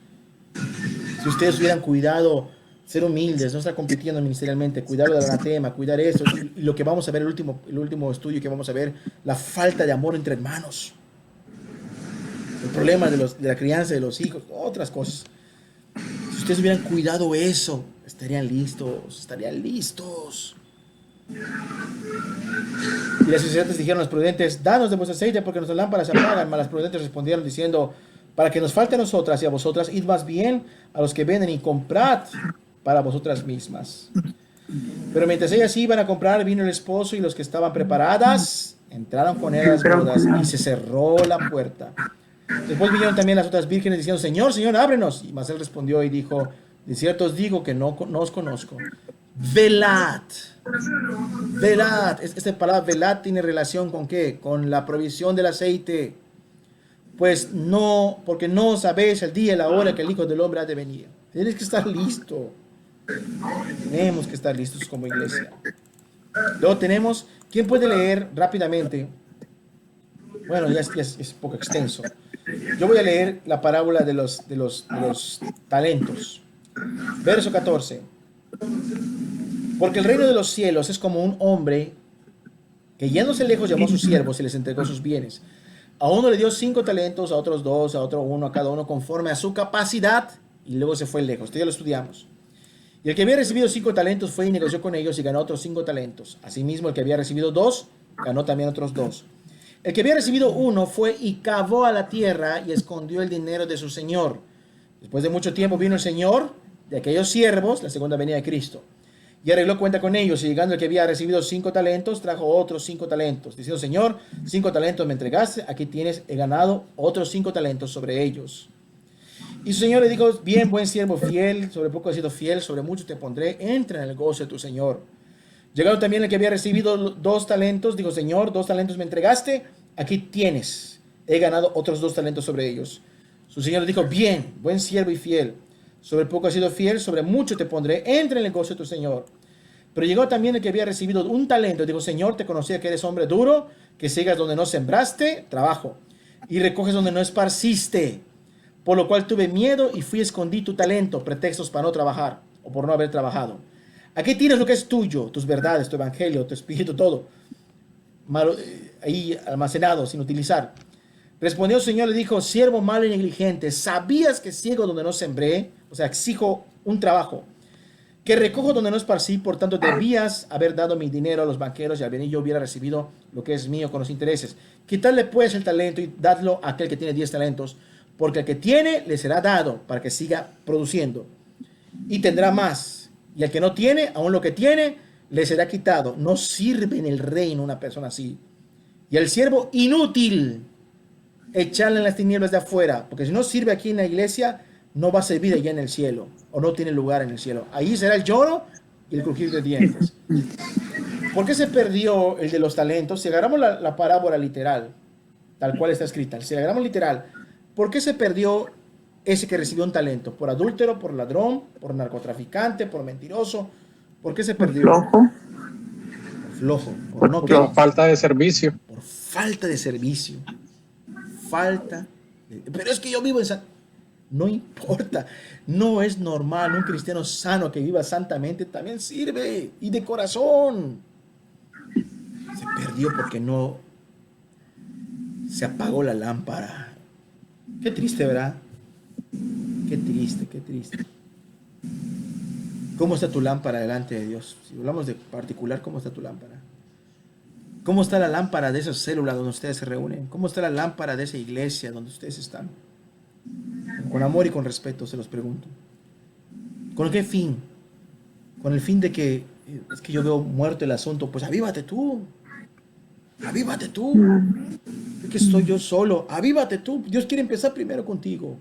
Si ustedes hubieran cuidado ser humildes, no estar compitiendo ministerialmente, cuidar del anatema, cuidar eso, y lo que vamos a ver, el último estudio que vamos a ver, la falta de amor entre hermanos, el problema de la crianza de los hijos, otras cosas. Si ustedes hubieran cuidado eso, estarían listos. Y las insensatas dijeron a los prudentes: danos de vuestro aceite porque nuestras lámparas se apagan. Mas las prudentes respondieron diciendo: para que nos falte a nosotras y a vosotras, id más bien a los que venden y comprad para vosotras mismas. Pero mientras ellas iban a comprar, vino el esposo, y los que estaban preparadas entraron con él a las bodas, y se cerró la puerta. Después vinieron también las otras vírgenes diciendo: Señor, Señor, ábrenos. Y mas él respondió y dijo: de cierto os digo que no os conozco. Velad. Esta palabra velad tiene relación con ¿qué? Con la provisión del aceite. Pues no, porque no sabéis el día y la hora que el Hijo del Hombre ha de venir. Tienes que estar listo. Tenemos que estar listos como iglesia. Luego tenemos, ¿quién puede leer rápidamente? Bueno, ya es poco extenso. Yo voy a leer la parábola de los talentos. Verso 14. Porque el reino de los cielos es como un hombre que yéndose lejos llamó a sus siervos y les entregó sus bienes. A uno le dio 5 talentos, a otros 2, a otro 1, a cada uno conforme a su capacidad, y luego se fue lejos. Esto ya lo estudiamos. Y el que había recibido 5 talentos fue y negoció con ellos y ganó otros 5 talentos. Asimismo, el que había recibido 2, ganó también otros 2. El que había recibido 1 fue y cavó a la tierra y escondió el dinero de su señor. Después de mucho tiempo vino el señor de aquellos siervos, la segunda venida de Cristo, y arregló cuenta con ellos, y llegando el que había recibido 5 talentos, trajo otros 5 talentos, diciendo: Señor, 5 talentos me entregaste, aquí tienes, he ganado otros 5 talentos sobre ellos. Y su señor le dijo: bien, buen siervo fiel, sobre poco has sido fiel, sobre mucho te pondré, entra en el gozo de tu señor. Llegado también el que había recibido 2 talentos, dijo: Señor, 2 talentos me entregaste, aquí tienes, he ganado otros 2 talentos sobre ellos. Su señor le dijo: bien, buen siervo y fiel, sobre poco has sido fiel, sobre mucho te pondré, entra en el gozo de tu señor. Pero llegó también el que había recibido 1 talento, dijo: Señor, te conocía que eres hombre duro, que siegas donde no sembraste, trabajo, y recoges donde no esparciste. Por lo cual tuve miedo y fui y escondí tu talento, pretextos para no trabajar, o por no haber trabajado. Aquí tienes lo que es tuyo, tus verdades, tu evangelio, tu espíritu, todo, ahí almacenado, sin utilizar. Respondió el Señor, le dijo: siervo malo y negligente, ¿sabías que ciego donde no sembré? O sea, exijo un trabajo. Que recojo donde no esparcí, por tanto debías haber dado mi dinero a los banqueros, y al venir yo hubiera recibido lo que es mío con los intereses. Quitarle pues el talento y dadlo a aquel que tiene 10 talentos, porque al que tiene le será dado para que siga produciendo, y tendrá más. Y al que no tiene, aún lo que tiene, le será quitado. No sirve en el reino una persona así. Y al siervo inútil, echarle en las tinieblas de afuera, porque si no sirve aquí en la iglesia, no va a servir allá en el cielo, o no tiene lugar en el cielo. Ahí será el lloro y el crujir de dientes. ¿Por qué se perdió el de los talentos? Si agarramos la parábola literal, tal cual está escrita, si agarramos literal, ¿por qué se perdió ese que recibió un talento? ¿Por adúltero, por ladrón, por narcotraficante, por mentiroso? ¿Por qué se perdió? Flojo. Por flojo. ¿Por no qué? Por falta de servicio. Por falta de servicio. Pero es que yo vivo en No importa, no es normal. Un cristiano sano que viva santamente también sirve, y de corazón. Se perdió porque no se apagó la lámpara. Qué triste, ¿verdad? Qué triste, qué triste. ¿Cómo está tu lámpara delante de Dios? Si hablamos de particular, ¿cómo está tu lámpara? ¿Cómo está la lámpara de esa célula donde ustedes se reúnen? ¿Cómo está la lámpara de esa iglesia donde ustedes están? Con amor y con respeto se los pregunto. ¿Con qué fin? Con el fin de que, es que yo veo muerto el asunto, pues avívate tú. Avívate tú. Es que estoy yo solo. Avívate tú. Dios quiere empezar primero contigo.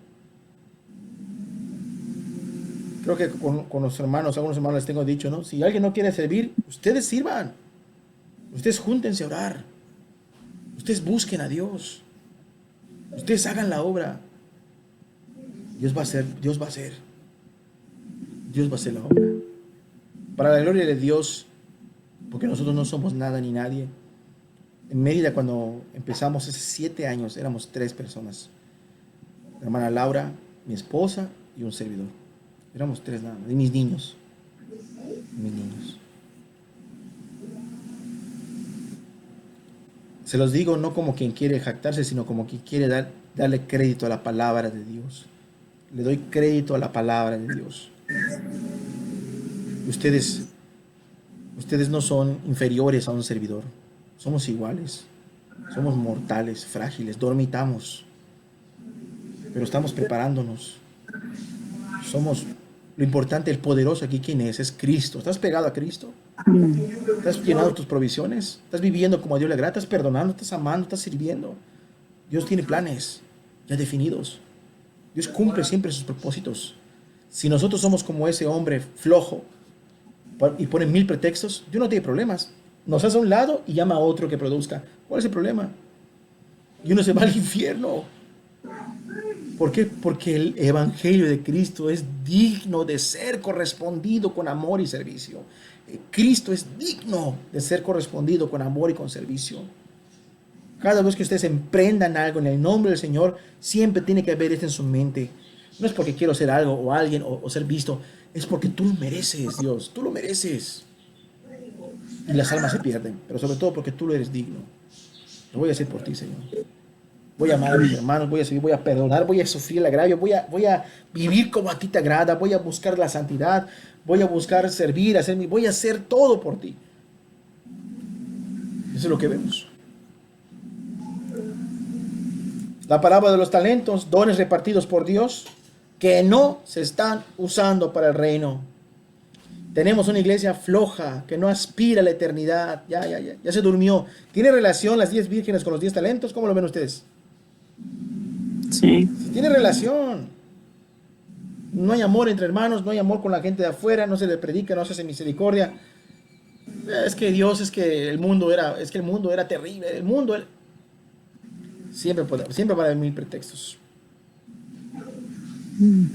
Creo que con los hermanos, algunos hermanos les tengo dicho, ¿no? Si alguien no quiere servir, ustedes sirvan. Ustedes júntense a orar. Ustedes busquen a Dios. Ustedes hagan la obra. Dios va a hacer, Dios va a hacer. Dios va a hacer la obra. Para la gloria de Dios, porque nosotros no somos nada ni nadie. En Mérida, cuando empezamos hace 7 años, éramos 3 personas. Mi hermana Laura, mi esposa y un servidor. Éramos 3 nada más. Y mis niños. Mis niños. Se los digo no como quien quiere jactarse, sino como quien quiere darle crédito a la palabra de Dios. Le doy crédito a la palabra de Dios. Ustedes no son inferiores a un servidor. Somos iguales. Somos mortales, frágiles, dormitamos. Pero estamos preparándonos. Somos lo importante, el poderoso aquí, ¿quién es? Es Cristo. ¿Estás pegado a Cristo? ¿Estás llenando tus provisiones? ¿Estás viviendo como a Dios le agrada? ¿Estás perdonando? ¿Estás amando? ¿Estás sirviendo? Dios tiene planes ya definidos. Dios cumple siempre sus propósitos. Si nosotros somos como ese hombre flojo y pone 1000 pretextos, Dios no tiene problemas. Nos hace a un lado y llama a otro que produzca. ¿Cuál es el problema? Y uno se va al infierno. ¿Por qué? Porque el evangelio de Cristo es digno de ser correspondido con amor y servicio. Cristo es digno de ser correspondido con amor y con servicio. Cada vez que ustedes emprendan algo en el nombre del Señor, siempre tiene que haber esto en su mente. No es porque quiero ser algo o alguien o ser visto, es porque tú lo mereces, Dios, tú lo mereces. Y las almas se pierden, pero sobre todo porque tú lo eres digno. Lo voy a hacer por ti, Señor. Voy a amar a mis hermanos, voy a servir, voy a perdonar, voy a sufrir el agravio, voy a vivir como a ti te agrada, voy a buscar la santidad, voy a buscar servir, voy a hacer todo por ti. Eso es lo que vemos. La parábola de los talentos, dones repartidos por Dios, que no se están usando para el reino. Tenemos una iglesia floja, que no aspira a la eternidad. Ya se durmió. ¿Tiene relación las 10 vírgenes con los 10 talentos? ¿Cómo lo ven ustedes? Sí. Sí, tiene relación. No hay amor entre hermanos, no hay amor con la gente de afuera, no se le predica, no se hace misericordia. Es que Dios, es que el mundo era terrible. El mundo siempre van a haber 1000 pretextos.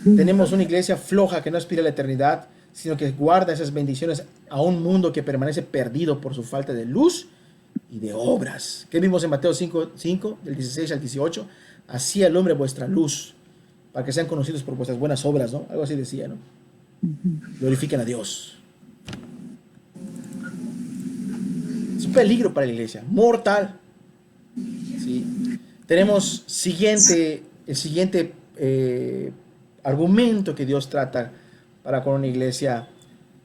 Tenemos una iglesia floja que no aspira a la eternidad, sino que guarda esas bendiciones a un mundo que permanece perdido por su falta de luz y de obras. ¿Qué vimos en Mateo 5, del 16 al 18? Así alumbre vuestra luz, para que sean conocidos por vuestras buenas obras, ¿no? Algo así decía, ¿no? Glorifiquen a Dios. Es un peligro para la iglesia, mortal. ¿Sí? Tenemos el siguiente argumento que Dios trata para con una iglesia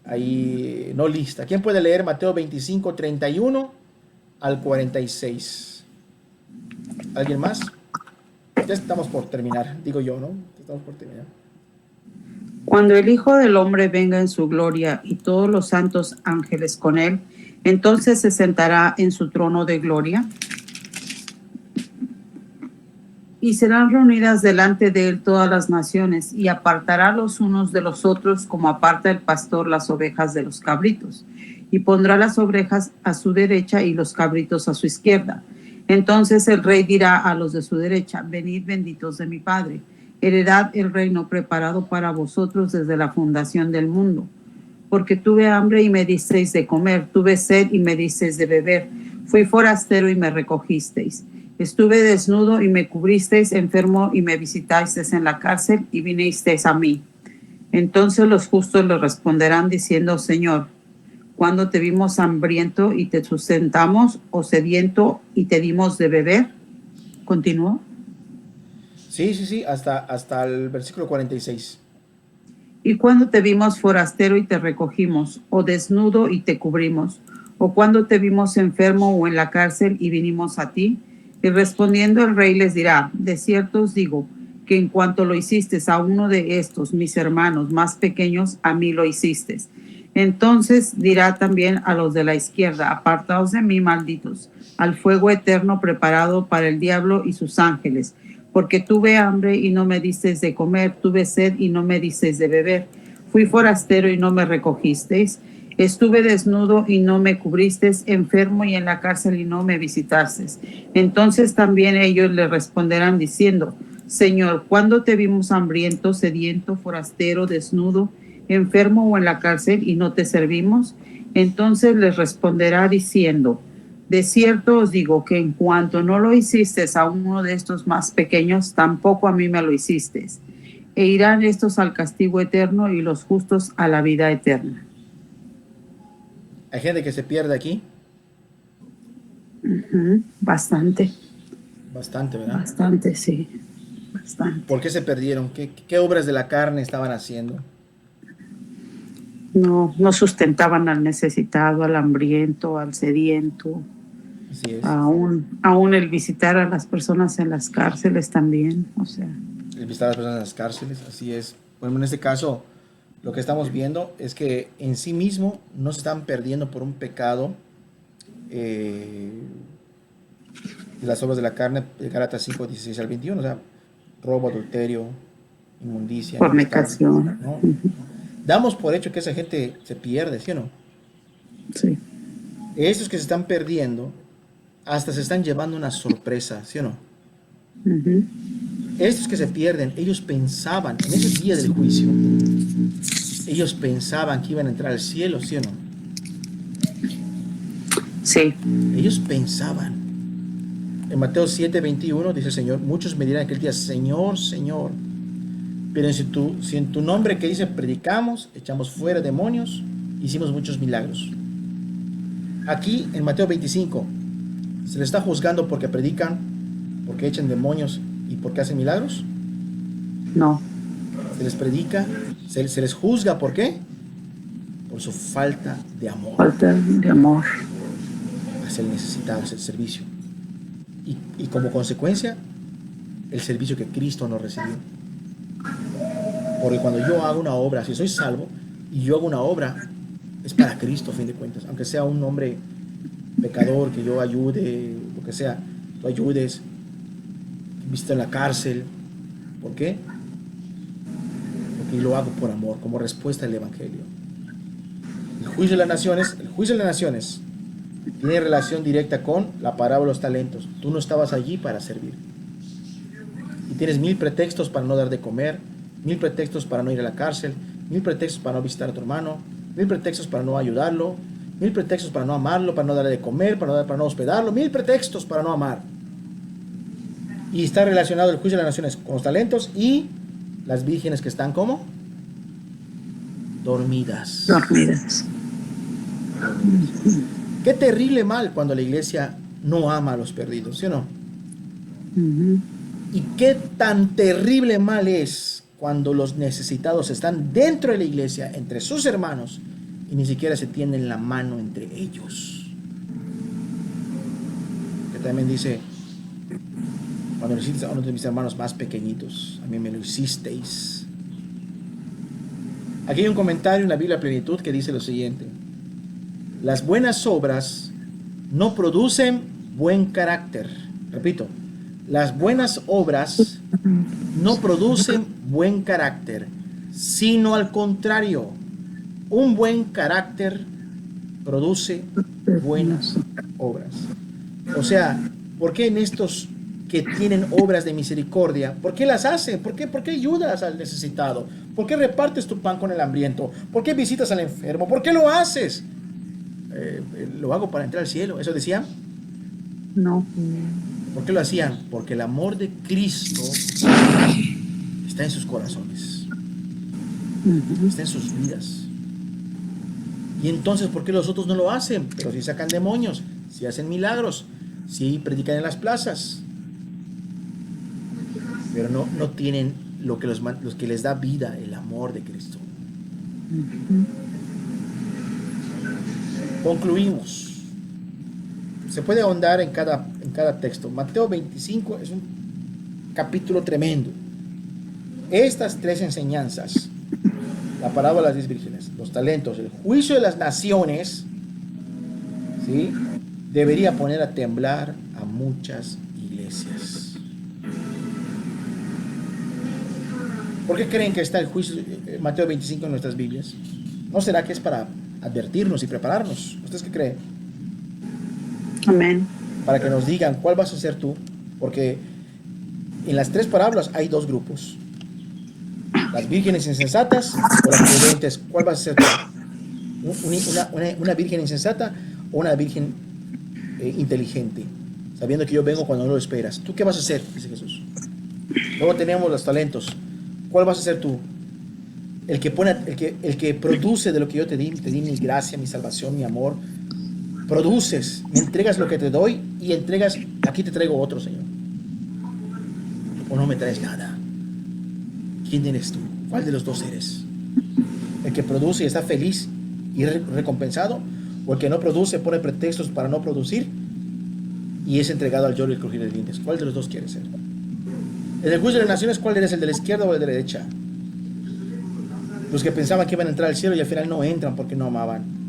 ahí no lista. ¿Quién puede leer Mateo 25, 31 al 46? ¿Alguien más? Ya estamos por terminar, digo yo, ¿no? Estamos por terminar. Cuando el Hijo del Hombre venga en su gloria y todos los santos ángeles con él, entonces se sentará en su trono de gloria y serán reunidas delante de él todas las naciones, y apartará los unos de los otros como aparta el pastor las ovejas de los cabritos, y pondrá las ovejas a su derecha y los cabritos a su izquierda. Entonces el rey dirá a los de su derecha: venid, benditos de mi Padre, heredad el reino preparado para vosotros desde la fundación del mundo. Porque tuve hambre y me disteis de comer, tuve sed y me disteis de beber, fui forastero y me recogisteis. Estuve desnudo y me cubristeis, enfermo y me visitasteis en la cárcel y vinisteis a mí. Entonces los justos le responderán diciendo: Señor, ¿cuándo te vimos hambriento y te sustentamos, o sediento y te dimos de beber? ¿Continúo? Sí, hasta el versículo 46. ¿Y cuándo te vimos forastero y te recogimos, o desnudo y te cubrimos? ¿O cuando te vimos enfermo o en la cárcel y vinimos a ti? Y respondiendo el rey les dirá, de cierto os digo, que en cuanto lo hiciste a uno de estos, mis hermanos más pequeños, a mí lo hiciste. Entonces dirá también a los de la izquierda, apartaos de mí, malditos, al fuego eterno preparado para el diablo y sus ángeles, porque tuve hambre y no me disteis de comer, tuve sed y no me disteis de beber, fui forastero y no me recogisteis, estuve desnudo y no me cubristeis, enfermo y en la cárcel y no me visitasteis. Entonces también ellos le responderán diciendo, Señor, ¿cuándo te vimos hambriento, sediento, forastero, desnudo, enfermo o en la cárcel y no te servimos? Entonces les responderá diciendo, de cierto os digo que en cuanto no lo hiciste a uno de estos más pequeños, tampoco a mí me lo hiciste. E irán estos al castigo eterno y los justos a la vida eterna. ¿Hay gente que se pierde aquí? Bastante. Bastante, ¿verdad? Bastante, sí. Bastante. ¿Por qué se perdieron? ¿Qué obras de la carne estaban haciendo? No sustentaban al necesitado, al hambriento, al sediento. Así es. Aún el visitar a las personas en las cárceles también, o sea. El visitar a las personas en las cárceles, así es. Bueno, en este caso, lo que estamos viendo es que en sí mismo no se están perdiendo por un pecado de las obras de la carne, de Gálatas 5, 16 al 21, o sea, robo, adulterio, inmundicia, fornicación. ¿no? Damos por hecho que esa gente se pierde, ¿sí o no? Sí. Estos que se están perdiendo hasta se están llevando una sorpresa, ¿sí o no? Estos que se pierden, ellos pensaban, en ese día del juicio, ellos pensaban que iban a entrar al cielo, ¿sí o no? Sí. Ellos pensaban. En Mateo 7, 21 dice el Señor, muchos me dirán aquel día, Señor, Señor, pero si en tu nombre que dice predicamos, echamos fuera demonios, hicimos muchos milagros. Aquí en Mateo 25, ¿se les está juzgando porque predican, porque echan demonios y porque hacen milagros? No. Se les predica, se les juzga, ¿por qué? Por su falta de amor. Falta de amor. Hacia el necesitado, hacia el servicio. Y como consecuencia, el servicio que Cristo nos recibió. Porque cuando yo hago una obra, si soy salvo, y yo hago una obra, es para Cristo, a fin de cuentas. Aunque sea un hombre pecador, que yo ayude, lo que sea, tú ayudes, visita en la cárcel. ¿Por qué? Porque lo hago por amor, como respuesta al Evangelio. El juicio de las naciones tiene relación directa con la parábola de los talentos. Tú no estabas allí para servir. Y tienes 1000 pretextos para no dar de comer, 1000 pretextos para no ir a la cárcel, 1000 pretextos para no visitar a tu hermano, 1000 pretextos para no ayudarlo, 1000 pretextos para no amarlo, para no darle de comer, para no hospedarlo, 1000 pretextos para no amar. Y está relacionado el juicio de las naciones con los talentos y las vírgenes que están ¿cómo? Dormidas. Qué terrible mal cuando la iglesia no ama a los perdidos, ¿sí o no? Y qué tan terrible mal es cuando los necesitados están dentro de la iglesia, entre sus hermanos, y ni siquiera se tienden la mano entre ellos. Que también dice, cuando lo hiciste a uno de mis hermanos más pequeñitos, a mí me lo hicisteis. Aquí hay un comentario en la Biblia Plenitud que dice lo siguiente: las buenas obras no producen buen carácter. Repito, las buenas obras no producen buen carácter, sino al contrario, un buen carácter produce buenas obras. O sea, ¿por qué en estos que tienen obras de misericordia, por qué las hacen? ¿Por qué ayudas al necesitado? ¿Por qué repartes tu pan con el hambriento? ¿Por qué visitas al enfermo? ¿Por qué lo haces? Lo hago para entrar al cielo. ¿Eso decían? No. ¿Por qué lo hacían? Porque el amor de Cristo está en sus corazones, está en sus vidas. Y entonces, ¿por qué los otros no lo hacen? Pero si sacan demonios, si hacen milagros, si predican en las plazas, pero no tienen lo que los que les da vida, el amor de Cristo. Concluimos. se puede ahondar en cada texto. Mateo 25 es un capítulo tremendo. Estas tres enseñanzas, la parábola de las 10 vírgenes, los talentos, el juicio de las naciones, ¿sí?, debería poner a temblar a muchas iglesias. ¿Por qué creen que está el juicio, Mateo 25, en nuestras Biblias? ¿No será que es para advertirnos y prepararnos? ¿Ustedes qué creen? Amén. Para que nos digan cuál vas a ser tú, porque en las tres parábolas hay dos grupos: las vírgenes insensatas o las prudentes. ¿Cuál vas a ser tú? ¿Una virgen insensata o una virgen inteligente, sabiendo que yo vengo cuando no lo esperas? ¿Tú qué vas a hacer?, dice Jesús. Luego tenemos los talentos. ¿Cuál vas a ser tú? El que produce de lo que yo te di mi gracia, mi salvación, mi amor. Produces, me entregas lo que te doy y entregas, aquí te traigo otro, Señor. O no me traes nada. ¿Quién eres tú? ¿Cuál de los dos eres? ¿El que produce y está feliz y recompensado? ¿O el que no produce, pone pretextos para no producir y es entregado al lloro y el crujir de dientes? ¿Cuál de los dos quieres ser? En el juicio de las naciones, ¿cuál eres? ¿El de la izquierda o el de la derecha? Los que pensaban que iban a entrar al cielo y al final no entran porque no amaban.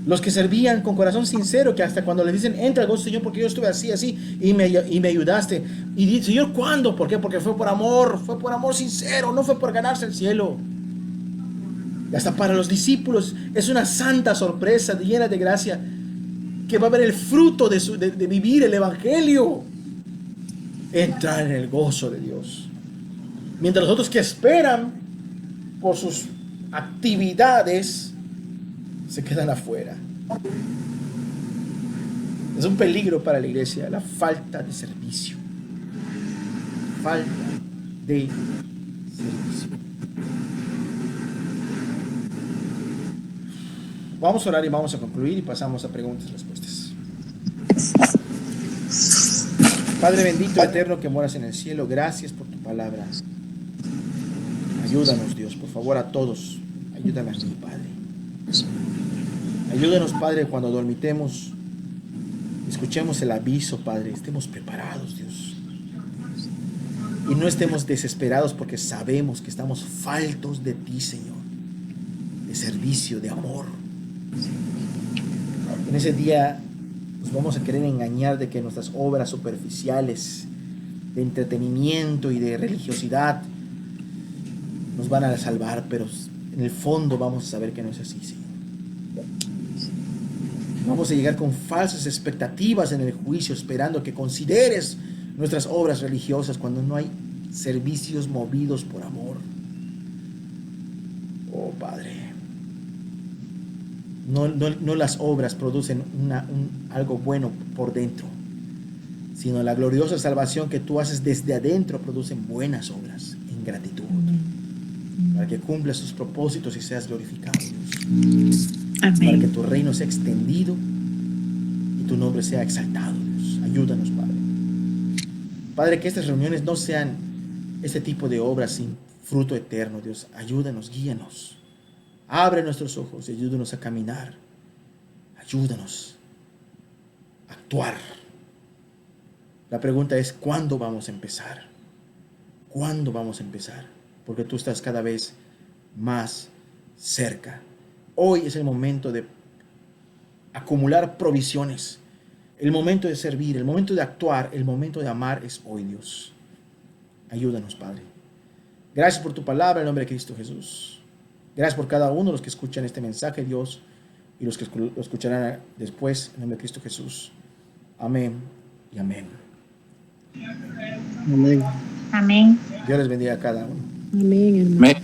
Los que servían con corazón sincero, que hasta cuando les dicen, entra al gozo, Señor, porque yo estuve así, y me ayudaste. Y dice, Señor, ¿cuándo? ¿Por qué? Porque fue por amor sincero, no fue por ganarse el cielo. Y hasta para los discípulos es una santa sorpresa llena de gracia, que va a ver el fruto de vivir el evangelio, entrar en el gozo de Dios. Mientras los otros que esperan por sus actividades se quedan afuera. Es un peligro para la iglesia la falta de servicio. Falta de servicio. Vamos a orar y vamos a concluir y pasamos a preguntas y respuestas. Padre bendito, eterno, que moras en el cielo, gracias por tu palabra. Ayúdanos, Dios, por favor, a todos. Ayúdame a mí, Padre. Ayúdanos, Padre, cuando dormitemos, escuchemos el aviso, Padre, estemos preparados, Dios. Y no estemos desesperados porque sabemos que estamos faltos de ti, Señor, de servicio, de amor. En ese día nos vamos a querer engañar de que nuestras obras superficiales de entretenimiento y de religiosidad nos van a salvar, pero en el fondo vamos a saber que no es así, Señor. Vamos a llegar con falsas expectativas en el juicio, esperando que consideres nuestras obras religiosas cuando no hay servicios movidos por amor. Oh, Padre, no las obras producen algo bueno por dentro, sino la gloriosa salvación que tú haces desde adentro producen buenas obras en gratitud, para que cumplas tus propósitos y seas glorificado, Dios. Amén. Para que tu reino sea extendido y tu nombre sea exaltado, Dios. Ayúdanos, Padre. Padre, que estas reuniones no sean este tipo de obras sin fruto eterno, Dios. Ayúdanos, guíanos. Abre nuestros ojos y ayúdanos a caminar. Ayúdanos a actuar. La pregunta es, ¿cuándo vamos a empezar? ¿Cuándo vamos a empezar? Porque tú estás cada vez más cerca. Hoy es el momento de acumular provisiones, el momento de servir, el momento de actuar, el momento de amar es hoy, Dios. Ayúdanos, Padre. Gracias por tu palabra en el nombre de Cristo Jesús. Gracias por cada uno de los que escuchan este mensaje, Dios, y los que lo escucharán después en el nombre de Cristo Jesús. Amén y amén. Amén. Amén. Dios les bendiga a cada uno. Amén, hermano.